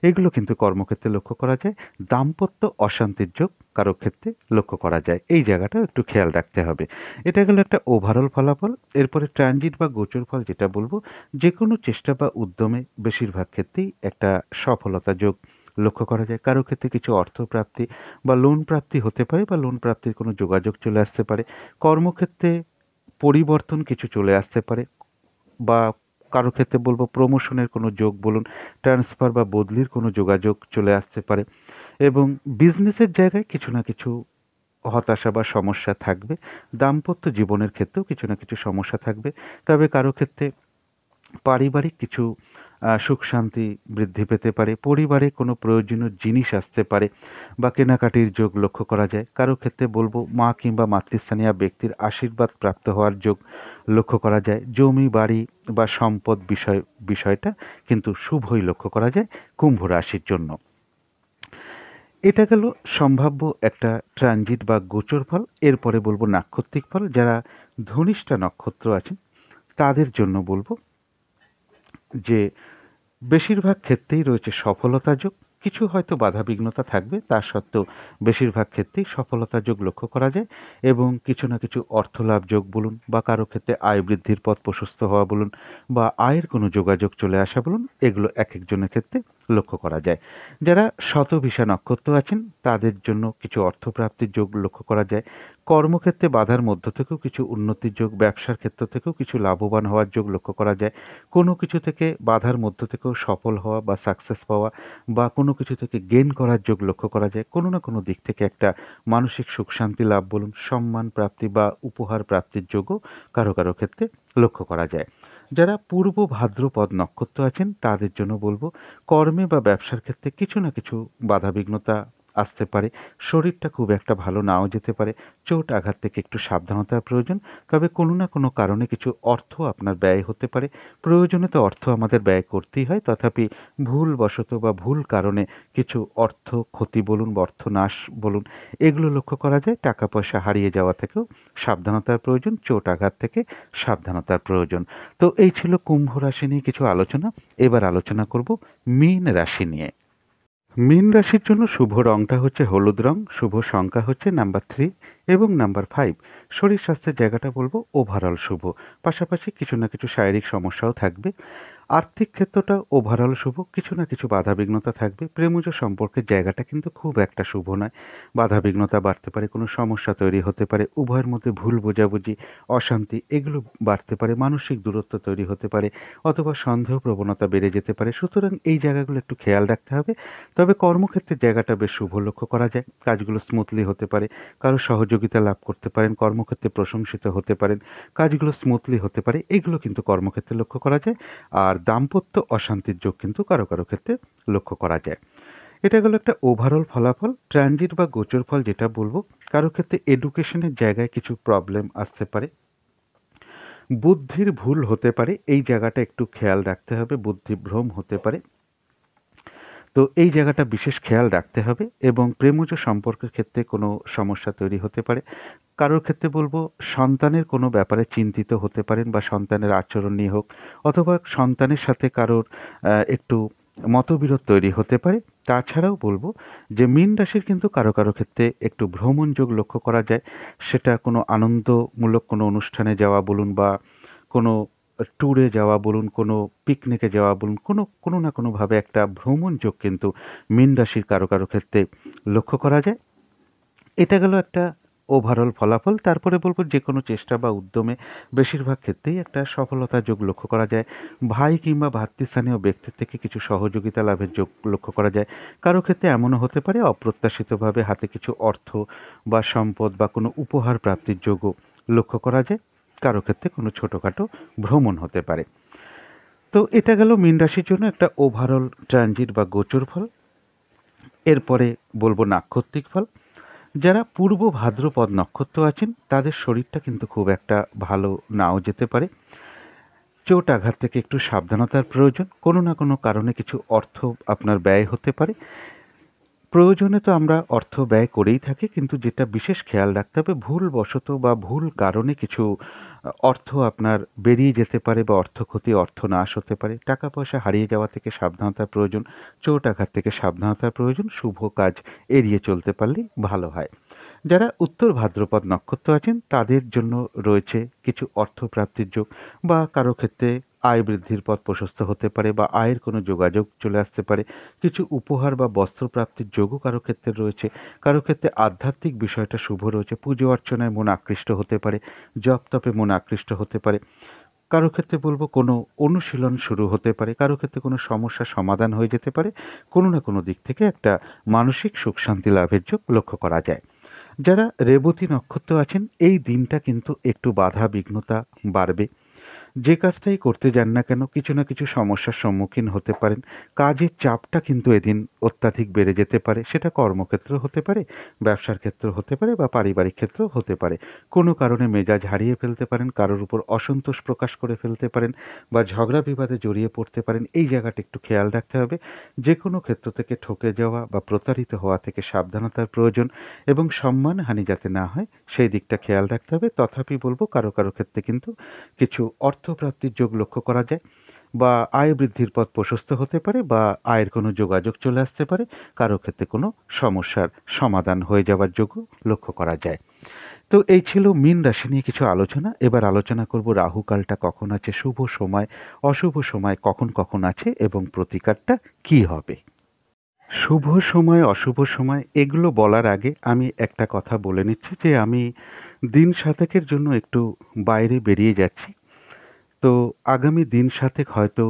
এগুলো কিন্তু কর্মক্ষেত্রে লক্ষ্য করা যায়। দাম্পত্য অশান্তির যোগ কারো ক্ষেত্রে লক্ষ্য করা যায়। এই জায়গাটাও একটু খেয়াল রাখতে হবে। এটা গেল একটা ওভারঅল ফলাফল। এরপরে ট্রানজিট বা গোচর ফল যেটা বলবো, যেকোনো চেষ্টা বা উদ্যমে বেশিরভাগ ক্ষেত্রেই একটা সফলতা যোগ লক্ষ্য করা যায়। কারো ক্ষেত্রে কিছু অর্থপ্রাপ্তি বা লোন প্রাপ্তি হতে পারে বা লোন প্রাপ্তির কোনো যোগাযোগ চলে আসতে পারে। কর্মক্ষেত্রে পরিবর্তন কিছু চলে আসতে পারে বা কারো ক্ষেত্রে বলবো প্রমোশনের কোনো যোগ বলুন, ট্রান্সফার বা বদলির কোনো যোগাযোগ চলে আসতে পারে এবং বিজনেসের জায়গায় কিছু না কিছু হতাশা বা সমস্যা থাকবে। দাম্পত্য জীবনের ক্ষেত্রেও কিছু না কিছু সমস্যা থাকবে। তবে কারো ক্ষেত্রে পারিবারিক কিছু সুখ শান্তি বৃদ্ধি পেতে পারে। পরিবারে কোনো প্রয়োজনীয় জিনিস আসতে পারে বা কেনাকাটির যোগ লক্ষ্য করা যায়। কারো ক্ষেত্রে বলবো মা কিংবা মাতৃস্থানীয় ব্যক্তির আশীর্বাদ প্রাপ্ত হওয়ার যোগ লক্ষ্য করা যায়। জমি বাড়ি বা সম্পদ বিষয়টা কিন্তু শুভই লক্ষ্য করা যায় কুম্ভ রাশির জন্য। এটা গেল সম্ভাব্য একটা ট্রানজিট বা গোচর ফল। এরপরে বলবো নাক্ষত্রিক ফল। যারা ধনিষ্ঠা নক্ষত্র আছেন তাদের জন্য বলবো যে বেশিরভাগ ক্ষেত্রেই রয়েছে সফলতা যোগ। কিছু হয়তো বাধাবিঘ্নতা থাকবে, তা সত্ত্বেও বেশিরভাগ ক্ষেত্রেই সফলতা যোগ লক্ষ্য করা যায় এবং কিছু না কিছু অর্থলাভ যোগ বলুন বা কারো ক্ষেত্রে আয় বৃদ্ধির পথ প্রশস্ত হওয়া বলুন বা আয়ের কোনো যোগাযোগ চলে আসা বলুন, এগুলো এক একজনের ক্ষেত্রে লক্ষ্য করা যায়। যারা শতভিষা নক্ষত্র আছেন তাদের জন্য কিছু অর্থপ্রাপ্তির যোগ লক্ষ্য করা যায়। কর্মক্ষেত্রে বাধার মধ্য থেকেও কিছু উন্নতির যোগ, ব্যবসার ক্ষেত্র থেকেও কিছু লাভবান হওয়ার যোগ লক্ষ্য করা যায়। কোনো কিছু থেকে বাধার মধ্য থেকেও সফল হওয়া বা সাকসেস পাওয়া বা কোনো কিছু থেকে গেইন করার যোগ লক্ষ্য করা যায়। কোনো না কোনো দিক থেকে একটা মানসিক সুখ শান্তি লাভ বলুন, সম্মান প্রাপ্তি বা উপহার প্রাপ্তির যোগও কারো কারো ক্ষেত্রে লক্ষ্য করা যায়। যারা পূর্ব ভাদ্রপদ নক্ষত্র আছেন তাদের জন্য বলবো কর্মে বা ব্যবসার ক্ষেত্রে কিছু না কিছু বাধাবিঘ্নতা আসতে পারে। শরীরটা খুব একটা ভালো নাও যেতে পারে। চোট আঘাত থেকে একটু সাবধানতার প্রয়োজন। তবে কোনো না কোনো কারণে কিছু অর্থ আপনার ব্যয় হতে পারে। প্রয়োজনে তো অর্থ আমাদের ব্যয় করতেই হয়, তথাপি ভুলবশত বা ভুল কারণে কিছু অর্থ ক্ষতি বলুন বা অর্থনাশ বলুন, এগুলো লক্ষ্য করা যায়। টাকা পয়সা হারিয়ে যাওয়া থেকেও সাবধানতার প্রয়োজন, চোট আঘাত থেকে সাবধানতার প্রয়োজন। তো এই ছিল কুম্ভ রাশি নিয়ে কিছু আলোচনা। এবার আলোচনা করব মীন রাশি নিয়ে। মীন রাশির জন্য শুভ রংটা হচ্ছে হলুদ রং, শুভ সংখ্যা হচ্ছে নাম্বার 3 এবং নাম্বার 5। শরীর স্বাস্থ্যের জায়গাটা বলবো ওভারঅল শুভ। পাশাপাশি কিছু না কিছু শারীরিক সমস্যাও থাকবে। আর্থিক ক্ষেত্রটা ওভারঅল শুভ। কিছু না কিছু বাধাবিঘ্নতা থাকবে। প্রেমজ সম্পর্কের জায়গাটা কিন্তু খুব একটা শুভ নয়। বাধাবিঘ্নতা বাড়তে পারে, কোনো সমস্যা তৈরি হতে পারে, উভয়ের মধ্যে ভুল বোঝাবুঝি, অশান্তি এগুলো বাড়তে পারে, মানসিক দূরত্ব তৈরি হতে পারে অথবা সন্দেহ প্রবণতা বেড়ে যেতে পারে। সুতরাং এই জায়গাগুলো একটু খেয়াল রাখতে হবে। তবে কর্মক্ষেত্রের জায়গাটা বেশ শুভ লক্ষ্য করা যায়। কাজগুলো স্মুথলি হতে পারে, কারো সহযোগিতা লাভ করতে পারেন, কর্মক্ষেত্রে প্রশংসিত হতে পারেন, কাজগুলো স্মুথলি হতে পারে, এগুলো কিন্তু কর্মক্ষেত্রে লক্ষ্য করা যায়। আর দাম্পত্য অশান্তির যোগ কিন্তু কারো কারো ক্ষেত্রে লক্ষ্য করা যায়। এটা গেল একটা ওভারঅল ফলাফল। ট্রানজিট বা গোচর ফল যেটা বলবো, কারো ক্ষেত্রে এডুকেশনের জায়গায় কিছু প্রবলেম আসতে পারে, বুদ্ধির ভুল হতে পারে, এই জায়গাটা একটু খেয়াল রাখতে হবে। বুদ্ধিভ্রম হতে পারে, তো এই জায়গাটা বিশেষ খেয়াল রাখতে হবে। এবং প্রেমজ সম্পর্কের ক্ষেত্রে কোনো সমস্যা তৈরি হতে পারে। কারোর ক্ষেত্রে বলবো সন্তানের কোনো ব্যাপারে চিন্তিত হতে পারেন বা সন্তানের আচরণ নিয়ে হোক অথবা সন্তানের সাথে কারোর একটু মতবিরোধ তৈরি হতে পারে। তাছাড়াও বলবো যে মীন রাশির কিন্তু কারো কারো ক্ষেত্রে একটু ভ্রমণ যোগ লক্ষ্য করা যায়। সেটা কোনো আনন্দমূলক কোনো অনুষ্ঠানে যাওয়া বলুন বা কোনো ট্যুরে যাওয়া বলুন, কোনো পিকনিকে যাওয়া বলুন, কোনো কোনো না কোনোভাবে একটা ভ্রমণ যোগ কিন্তু মীন রাশির কারো কারো ক্ষেত্রে লক্ষ্য করা যায়। এটা গেল একটা ওভারঅল ফলাফল। তারপরে বলব যে কোনো চেষ্টা বা উদ্যমে বেশিরভাগ ক্ষেত্রেই একটা সফলতা যোগ লক্ষ্য করা যায়। ভাই কিংবা ভ্রাতৃস্থানীয় ব্যক্তির থেকে কিছু সহযোগিতা লাভের যোগ লক্ষ্য করা যায়। কারো ক্ষেত্রে এমনও হতে পারে অপ্রত্যাশিতভাবে হাতে কিছু অর্থ বা সম্পদ বা কোনো উপহার প্রাপ্তির যোগও লক্ষ্য করা যায়। কারো ক্ষেত্রে কোনো ছোটোখাটো ভ্রমণ হতে পারে। তো এটা গেল মীন রাশির জন্য একটা ওভারঅল ট্রানজিট বা গোচর ফল। এরপরে বলবো নাক্ষত্রিক ফল। যারা পূর্ব ভাদ্রপদ নক্ষত্র আছেন তাদের শরীরটা কিন্তু খুব একটা ভালো নাও যেতে পারে। চোট আঘাত থেকে একটু সাবধানতার প্রয়োজন। কোনো না কোনো কারণে কিছু অর্থ আপনার ব্যয় হতে পারে। প্রয়োজনে তো আমরা অর্থ ব্যয় করেই থাকি, কিন্তু যেটা বিশেষ খেয়াল রাখতে হবে, ভুলবশত বা ভুল কারণে কিছু অর্থ আপনার বেরিয়ে যেতে পারে বা অর্থ ক্ষতি, অর্থনাশ হতে পারে। টাকা পয়সা হারিয়ে যাওয়া থেকে সাবধানতার প্রয়োজন, চোট আঘাত থেকে সাবধানতার প্রয়োজন, শুভ কাজ এড়িয়ে চলতে পারলেই ভালো হয়। যারা উত্তর ভাদ্রপদ নক্ষত্র আছেন তাদের জন্য রয়েছে কিছু অর্থপ্রাপ্তির যোগ, বা কারো ক্ষেত্রে আয় বৃদ্ধির পথ প্রশস্ত হতে পারে, বা আয়ের কোনো যোগাযোগ চলে আসতে পারে। কিছু উপহার বা বস্ত্র প্রাপ্তির যোগও কারো ক্ষেত্রে রয়েছে। কারো ক্ষেত্রে আধ্যাত্মিক বিষয়টা শুভ রয়েছে, পুজো অর্চনায় মন আকৃষ্ট হতে পারে, জপ তপে মন আকৃষ্ট হতে পারে। কারো ক্ষেত্রে বলবো কোনো অনুশীলন শুরু হতে পারে, কারো ক্ষেত্রে কোনো সমস্যার সমাধান হয়ে যেতে পারে। কোনো না কোনো দিক থেকে একটা মানসিক সুখ শান্তি লাভের যোগ লক্ষ্য করা যায়। যারা রেবতী নক্ষত্র আছেন, এই দিনটা কিন্তু একটু বাধা বিঘ্নতা বাড়বে। যে কাজটাই করতে যান না কেন, কিছু না কিছু সমস্যার সম্মুখীন হতে পারেন। কাজের চাপটা কিন্তু এদিন অত্যাধিক বেড়ে যেতে পারে। সেটা কর্মক্ষেত্র হতে পারে, ব্যবসার ক্ষেত্র হতে পারে, বা পারিবারিক ক্ষেত্রেও হতে পারে। কোনো কারণে মেজাজ হারিয়ে ফেলতে পারেন, কারোর উপর অসন্তোষ প্রকাশ করে ফেলতে পারেন, বা ঝগড়া বিবাদে জড়িয়ে পড়তে পারেন। এই জায়গাটা একটু খেয়াল রাখতে হবে। যে কোনো ক্ষেত্র থেকে ঠকে যাওয়া বা প্রতারিত হওয়া থেকে সাবধানতার প্রয়োজন, এবং সম্মানহানি যাতে না হয় সেই দিকটা খেয়াল রাখতে হবে। তথাপি বলবো, কারো কারো ক্ষেত্রে কিন্তু কিছু অর্থপ্রাপ্তির যোগ লক্ষ্য করা যায়, বা আয় বৃদ্ধির পথ প্রশস্ত হতে পারে, বা আয়ের কোনো যোগাযোগ চলে আসতে পারে। কারো ক্ষেত্রে কোনো সমস্যার সমাধান হয়ে যাওয়ার যোগও লক্ষ্য করা যায়। তো এই ছিল মীন রাশি নিয়ে কিছু আলোচনা। এবার আলোচনা করব রাহুকালটা কখন আছে, শুভ সময়, অশুভ সময় কখন কখন আছে, এবং প্রতিকারটা কি হবে। শুভ সময়, অশুভ সময় এগুলো বলার আগে আমি একটা কথা বলে নিচ্ছি যে আমি দিন সাতেকের জন্য একটু বাইরে বেরিয়ে যাচ্ছি। তো আগামী দিন সাতেক হয়তো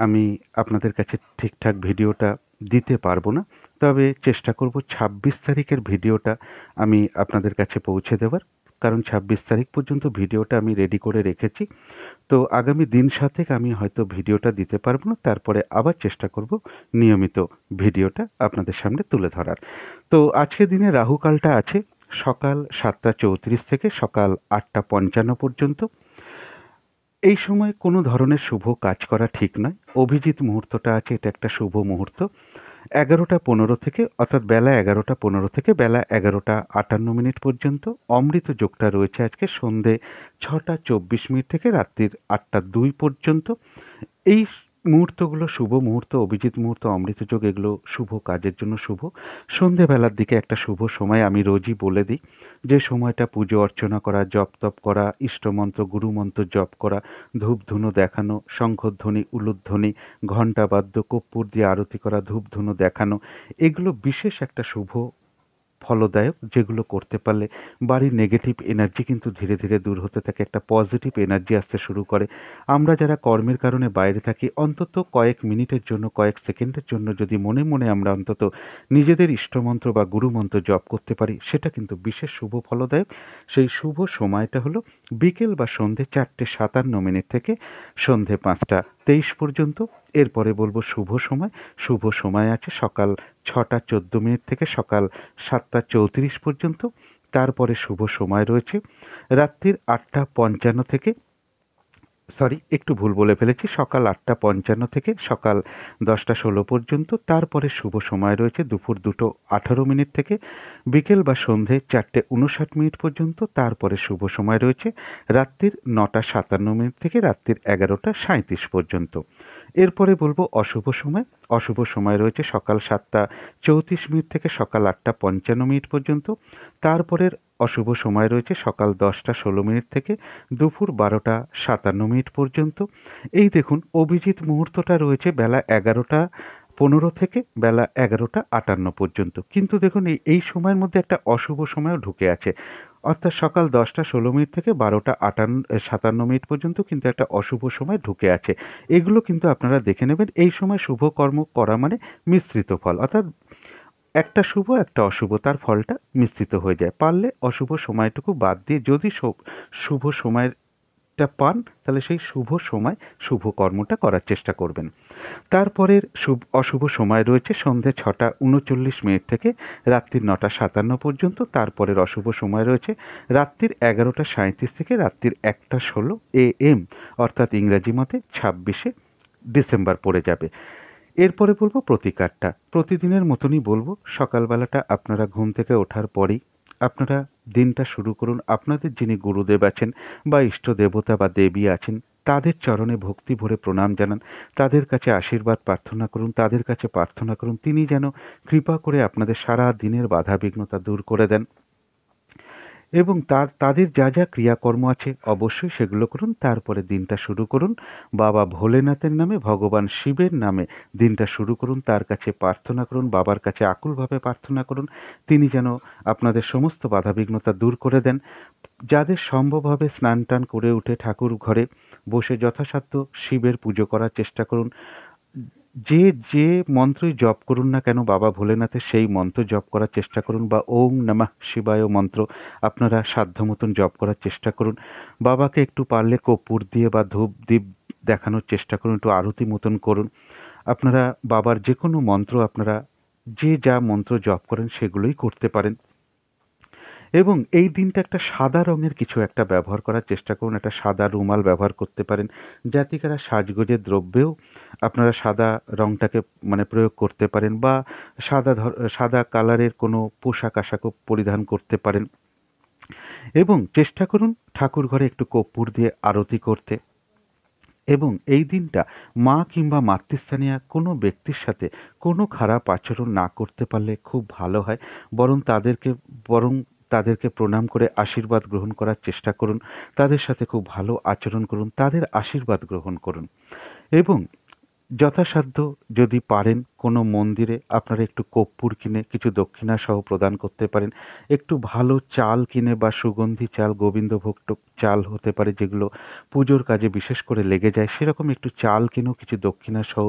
আমি আপনাদের কাছে ঠিকঠাক ভিডিওটা দিতে পারবো না। তবে চেষ্টা করব ২৬ তারিখের ভিডিওটা আমি আপনাদের কাছে পৌঁছে দেওয়ার। কারণ ২৬ তারিখ পর্যন্ত ভিডিওটা আমি রেডি করে রেখেছি। তো আগামী দিন সাতেক আমি হয়তো ভিডিওটা দিতে পারবো না। তারপরে আবার চেষ্টা করব নিয়মিত ভিডিওটা আপনাদের সামনে তুলে ধরার। তো আজকের দিনে রাহুকালটা আছে সকাল ৭টা ৩৪ থেকে সকাল ৮টা ৫৫ পর্যন্ত। এই সময় কোনো ধরনের শুভ কাজ করা ঠিক নয়। অভিজিৎ মুহূর্তটা আছে, এটা একটা শুভ মুহূর্ত। ১১টা ১৫ থেকে, অর্থাৎ বেলা ১১টা ১৫ থেকে বেলা ১১টা ৫৮ পর্যন্ত। অমৃত যোগটা রয়েছে আজকে সন্ধে ৬টা ২৪ থেকে রাত্রির ৮টা ২ পর্যন্ত। এই মুহূর্তগুলো শুভ মুহূর্ত, অভিজিৎ মুহূর্ত, অমৃত যোগ এগুলো শুভ কাজের জন্য শুভ। সন্ধেবেলার দিকে একটা শুভ সময় আমি রোজই বলে দিই, যে সময়টা পুজো অর্চনা করা, জপ তপ করা, ইষ্টমন্ত্র গুরুমন্ত্র জপ করা, ধূপ ধুনো দেখানো, শঙ্খধ্বনি উলুধ্বনি, ঘণ্টা বাদ্য কর্পূর দিয়ে আরতি করা, ধূপ ধুনো দেখানো, এগুলো বিশেষ একটা শুভ ফলদায়ক, যেগুলো করতে পারলে বাড়ির নেগেটিভ এনার্জি কিন্তু ধীরে ধীরে দূর হতে থাকে, একটা পজিটিভ এনার্জি আসতে শুরু করে। আমরা যারা কর্মের কারণে বাইরে থাকি, অন্তত কয়েক মিনিটের জন্য, কয়েক সেকেন্ডের জন্য যদি মনে মনে আমরা অন্তত নিজেদের ইষ্টমন্ত্র বা গুরুমন্ত্র জপ করতে পারি, সেটা কিন্তু বিশেষ শুভ ফলদায়ক। সেই শুভ সময়টা হলো বিকেল বা সন্ধে ৪টে ৫৭ থেকে সন্ধে ৫টা ২৩ পর্যন্ত। এরপরে বলবো শুভ সময়। শুভ সময় আছে সকাল ৬টা ১৪ থেকে সকাল ৭টা ৩৪ পর্যন্ত। তারপরে শুভ সময় রয়েছে রাত্রির ৮টা ৫৫ থেকে, একটু ভুল বলে ফেলেছি, সকাল ৮টা ৫৫ থেকে সকাল ১০টা ১৬ পর্যন্ত। তারপরে শুভ সময় রয়েছে দুপুর ২টো ১৮ থেকে বিকেল বা সন্ধে ৪টে ৫৯ পর্যন্ত। তারপরে শুভ সময় রয়েছে রাত্রির ৯টা ৫৭ থেকে রাত্রির ১১টা ৩৭ পর্যন্ত। এরপরে বলবো অশুভ সময়। অশুভ সময় রয়েছে সকাল ৭টা ৩৪ থেকে সকাল ৮টা ৫৫ পর্যন্ত। তারপরের অশুভ সময় রয়েছে সকাল ১০টা ১৬ থেকে দুপুর ১২টা ৫৭ পর্যন্ত। এই দেখুন, অভিজিৎ মুহূর্তটা রয়েছে বেলা ১১টা ১৫ থেকে বেলা ১১টা ৫৮ পর্যন্ত। কিন্তু দেখুন এই সময়ের মধ্যে একটা অশুভ সময়ও ঢুকে আছে, অর্থাৎ সকাল ১০টা ১৬ থেকে ১২টা ৫৭ পর্যন্ত কিন্তু একটা অশুভ সময় ঢুকে আছে। এগুলো কিন্তু আপনারা দেখে নেবেন। এই সময় শুভ কর্ম করা মানে মিশ্রিত ফল, অর্থাৎ একটা শুভ একটা অশুভ, তার ফলটা মিশ্রিত হয়ে যায়। পারলে অশুভ সময়টুকু বাদ দিয়ে যদি শুভ সময়টা পান, তাহলে সেই শুভ সময় শুভ কর্মটা করার চেষ্টা করবেন। তারপরের অশুভ সময় রয়েছে সন্ধে ৬টা ৩৯ থেকে রাত্রির ৯টা ৫৭ পর্যন্ত। তারপরের অশুভ সময় রয়েছে রাত্রির ১১টা ৩৭ থেকে রাত্রির ১টা ১৬ AM, অর্থাৎ ইংরাজি মতে ২৬শে ডিসেম্বর পড়ে যাবে। এরপরে বলবো প্রতিকারটা। প্রতিদিনের মতনই বলবো, সকালবেলাটা আপনারা ঘুম থেকে ওঠার পরেই আপনারা দিনটা শুরু করুন। আপনাদের যিনি গুরুদেব আছেন বা ইষ্ট দেবতা বা দেবী আছেন, তাদের চরণে ভক্তি ভরে প্রণাম জানান। তাদের কাছে আশীর্বাদ প্রার্থনা করুন, তাদের কাছে প্রার্থনা করুন তিনি যেন কৃপা করে আপনাদের সারা দিনের বাধা বিঘ্নতা দূর করে দেন। এবং তাদের যা যা ক্রিয়াকর্ম আছে অবশ্যই সেগুলো করুন। তারপরে দিনটা শুরু করুন বাবা ভোলেনাথের নামে, ভগবান শিবের নামে দিনটা শুরু করুন। তার কাছে প্রার্থনা করুন, বাবার কাছে আকুলভাবে প্রার্থনা করুন তিনি যেন আপনাদের সমস্ত বাধাবিঘ্নতা দূর করে দেন। যাদের সম্ভব হবে স্নান টান করে উঠে ঠাকুর ঘরে বসে যথাসাধ্য শিবের পুজো করার চেষ্টা করুন। যে যে মন্ত্রই জপ করুন না কেন বাবা ভোলেনাথের সেই মন্ত্র জপ করার চেষ্টা করুন, বা ওম নমঃ শিবায় মন্ত্র আপনারা সাধ্য মতন জপ করার চেষ্টা করুন। বাবাকে একটু পারলে কর্পূর দিয়ে বা ধূপ দ্বীপ দেখানোর চেষ্টা করুন, একটু আরতি মতন করুন। আপনারা বাবার যে কোনো মন্ত্র আপনারা যে যা মন্ত্র জপ করেন সেগুলোই করতে পারেন। এবং এই দিনটা একটা সাদা রঙের কিছু একটা ব্যবহার করার চেষ্টা করুন। একটা সাদা রুমাল ব্যবহার করতে পারেন। জাতিকারা সাজগোজের দ্রব্যেও আপনারা সাদা রংটাকে মানে প্রয়োগ করতে পারেন, বা সাদা কালারের কোনো পোশাক আশাকও পরিধান করতে পারেন। এবং চেষ্টা করুন ঠাকুর ঘরে একটু কর্পূর দিয়ে আরতি করতে। এবং এই দিনটা মা কিংবা মাতৃস্থানীয় কোনো ব্যক্তির সাথে কোনো খারাপ আচরণ না করতে পারলে খুব ভালো হয়। বরং তাদেরকে প্রণাম করে আশীর্বাদ গ্রহণ করার চেষ্টা করুন। তাদের সাথে খুব ভালো আচরণ করুন, তাদের আশীর্বাদ গ্রহণ করুন। এবং যথাসাধ্য যদি পারেন কোনো মন্দিরে আপনারা একটু কর্পূর কিনে কিছু দক্ষিণা সহ প্রদান করতে পারেন। একটু ভালো চাল কিনে বা সুগন্ধি চাল, গোবিন্দভোগ চাল হতে পারে যেগুলো পুজোর কাজে বিশেষ করে লেগে যায়, সেরকম একটু চাল কিনেও কিছু দক্ষিণা সহ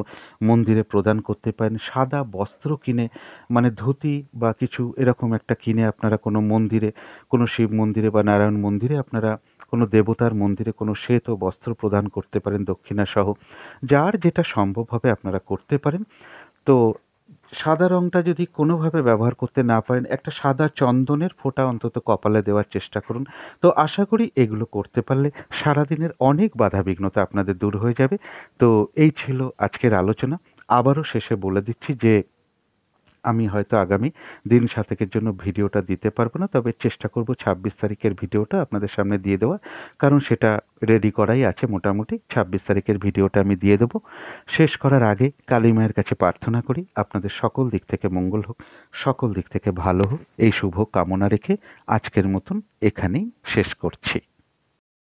মন্দিরে প্রদান করতে পারেন। সাদা বস্ত্র কিনে মানে ধুতি বা কিছু এরকম একটা কিনে আপনারা কোনো মন্দিরে, কোনো শিব মন্দিরে বা নারায়ণ মন্দিরে আপনারা কোনো দেবতার মন্দিরে কোনো শ্বেত বস্ত্র প্রদান করতে পারেন দক্ষিণা সহ। যার যেটা সম্ভব হবে আপনারা করতে পারেন। তো সাদা রংটা যদি কোনোভাবে ব্যবহার করতে না পারেন, একটা সাদা চন্দনের ফোঁটা অন্তত কপালে দেওয়ার চেষ্টা করুন। তো আশা করি এগুলো করতে পারলে সারাদিনের অনেক বাধাবিঘ্নতা আপনাদের দূর হয়ে যাবে। তো এই ছিল আজকের আলোচনা। আবারও শেষে বলে দিচ্ছি যে আমি হয়তো আগামী দিন ৭ জন্য ভিডিওটা দিতে পারবো না, তবে চেষ্টা করব ২৬ তারিখের ভিডিওটা আপনাদের সামনে দিয়ে দেওয়া, কারণ সেটা রেডি করাই আছে মোটামুটি। ২৬ তারিখের ভিডিওটা আমি দিয়ে দেবো। শেষ করার আগে কালী মায়ের কাছে প্রার্থনা করি আপনাদের সকল দিক থেকে মঙ্গল হোক, সকল দিক থেকে ভালো হোক, এই শুভ কামনা রেখে আজকের মতন এখানেই শেষ করছি।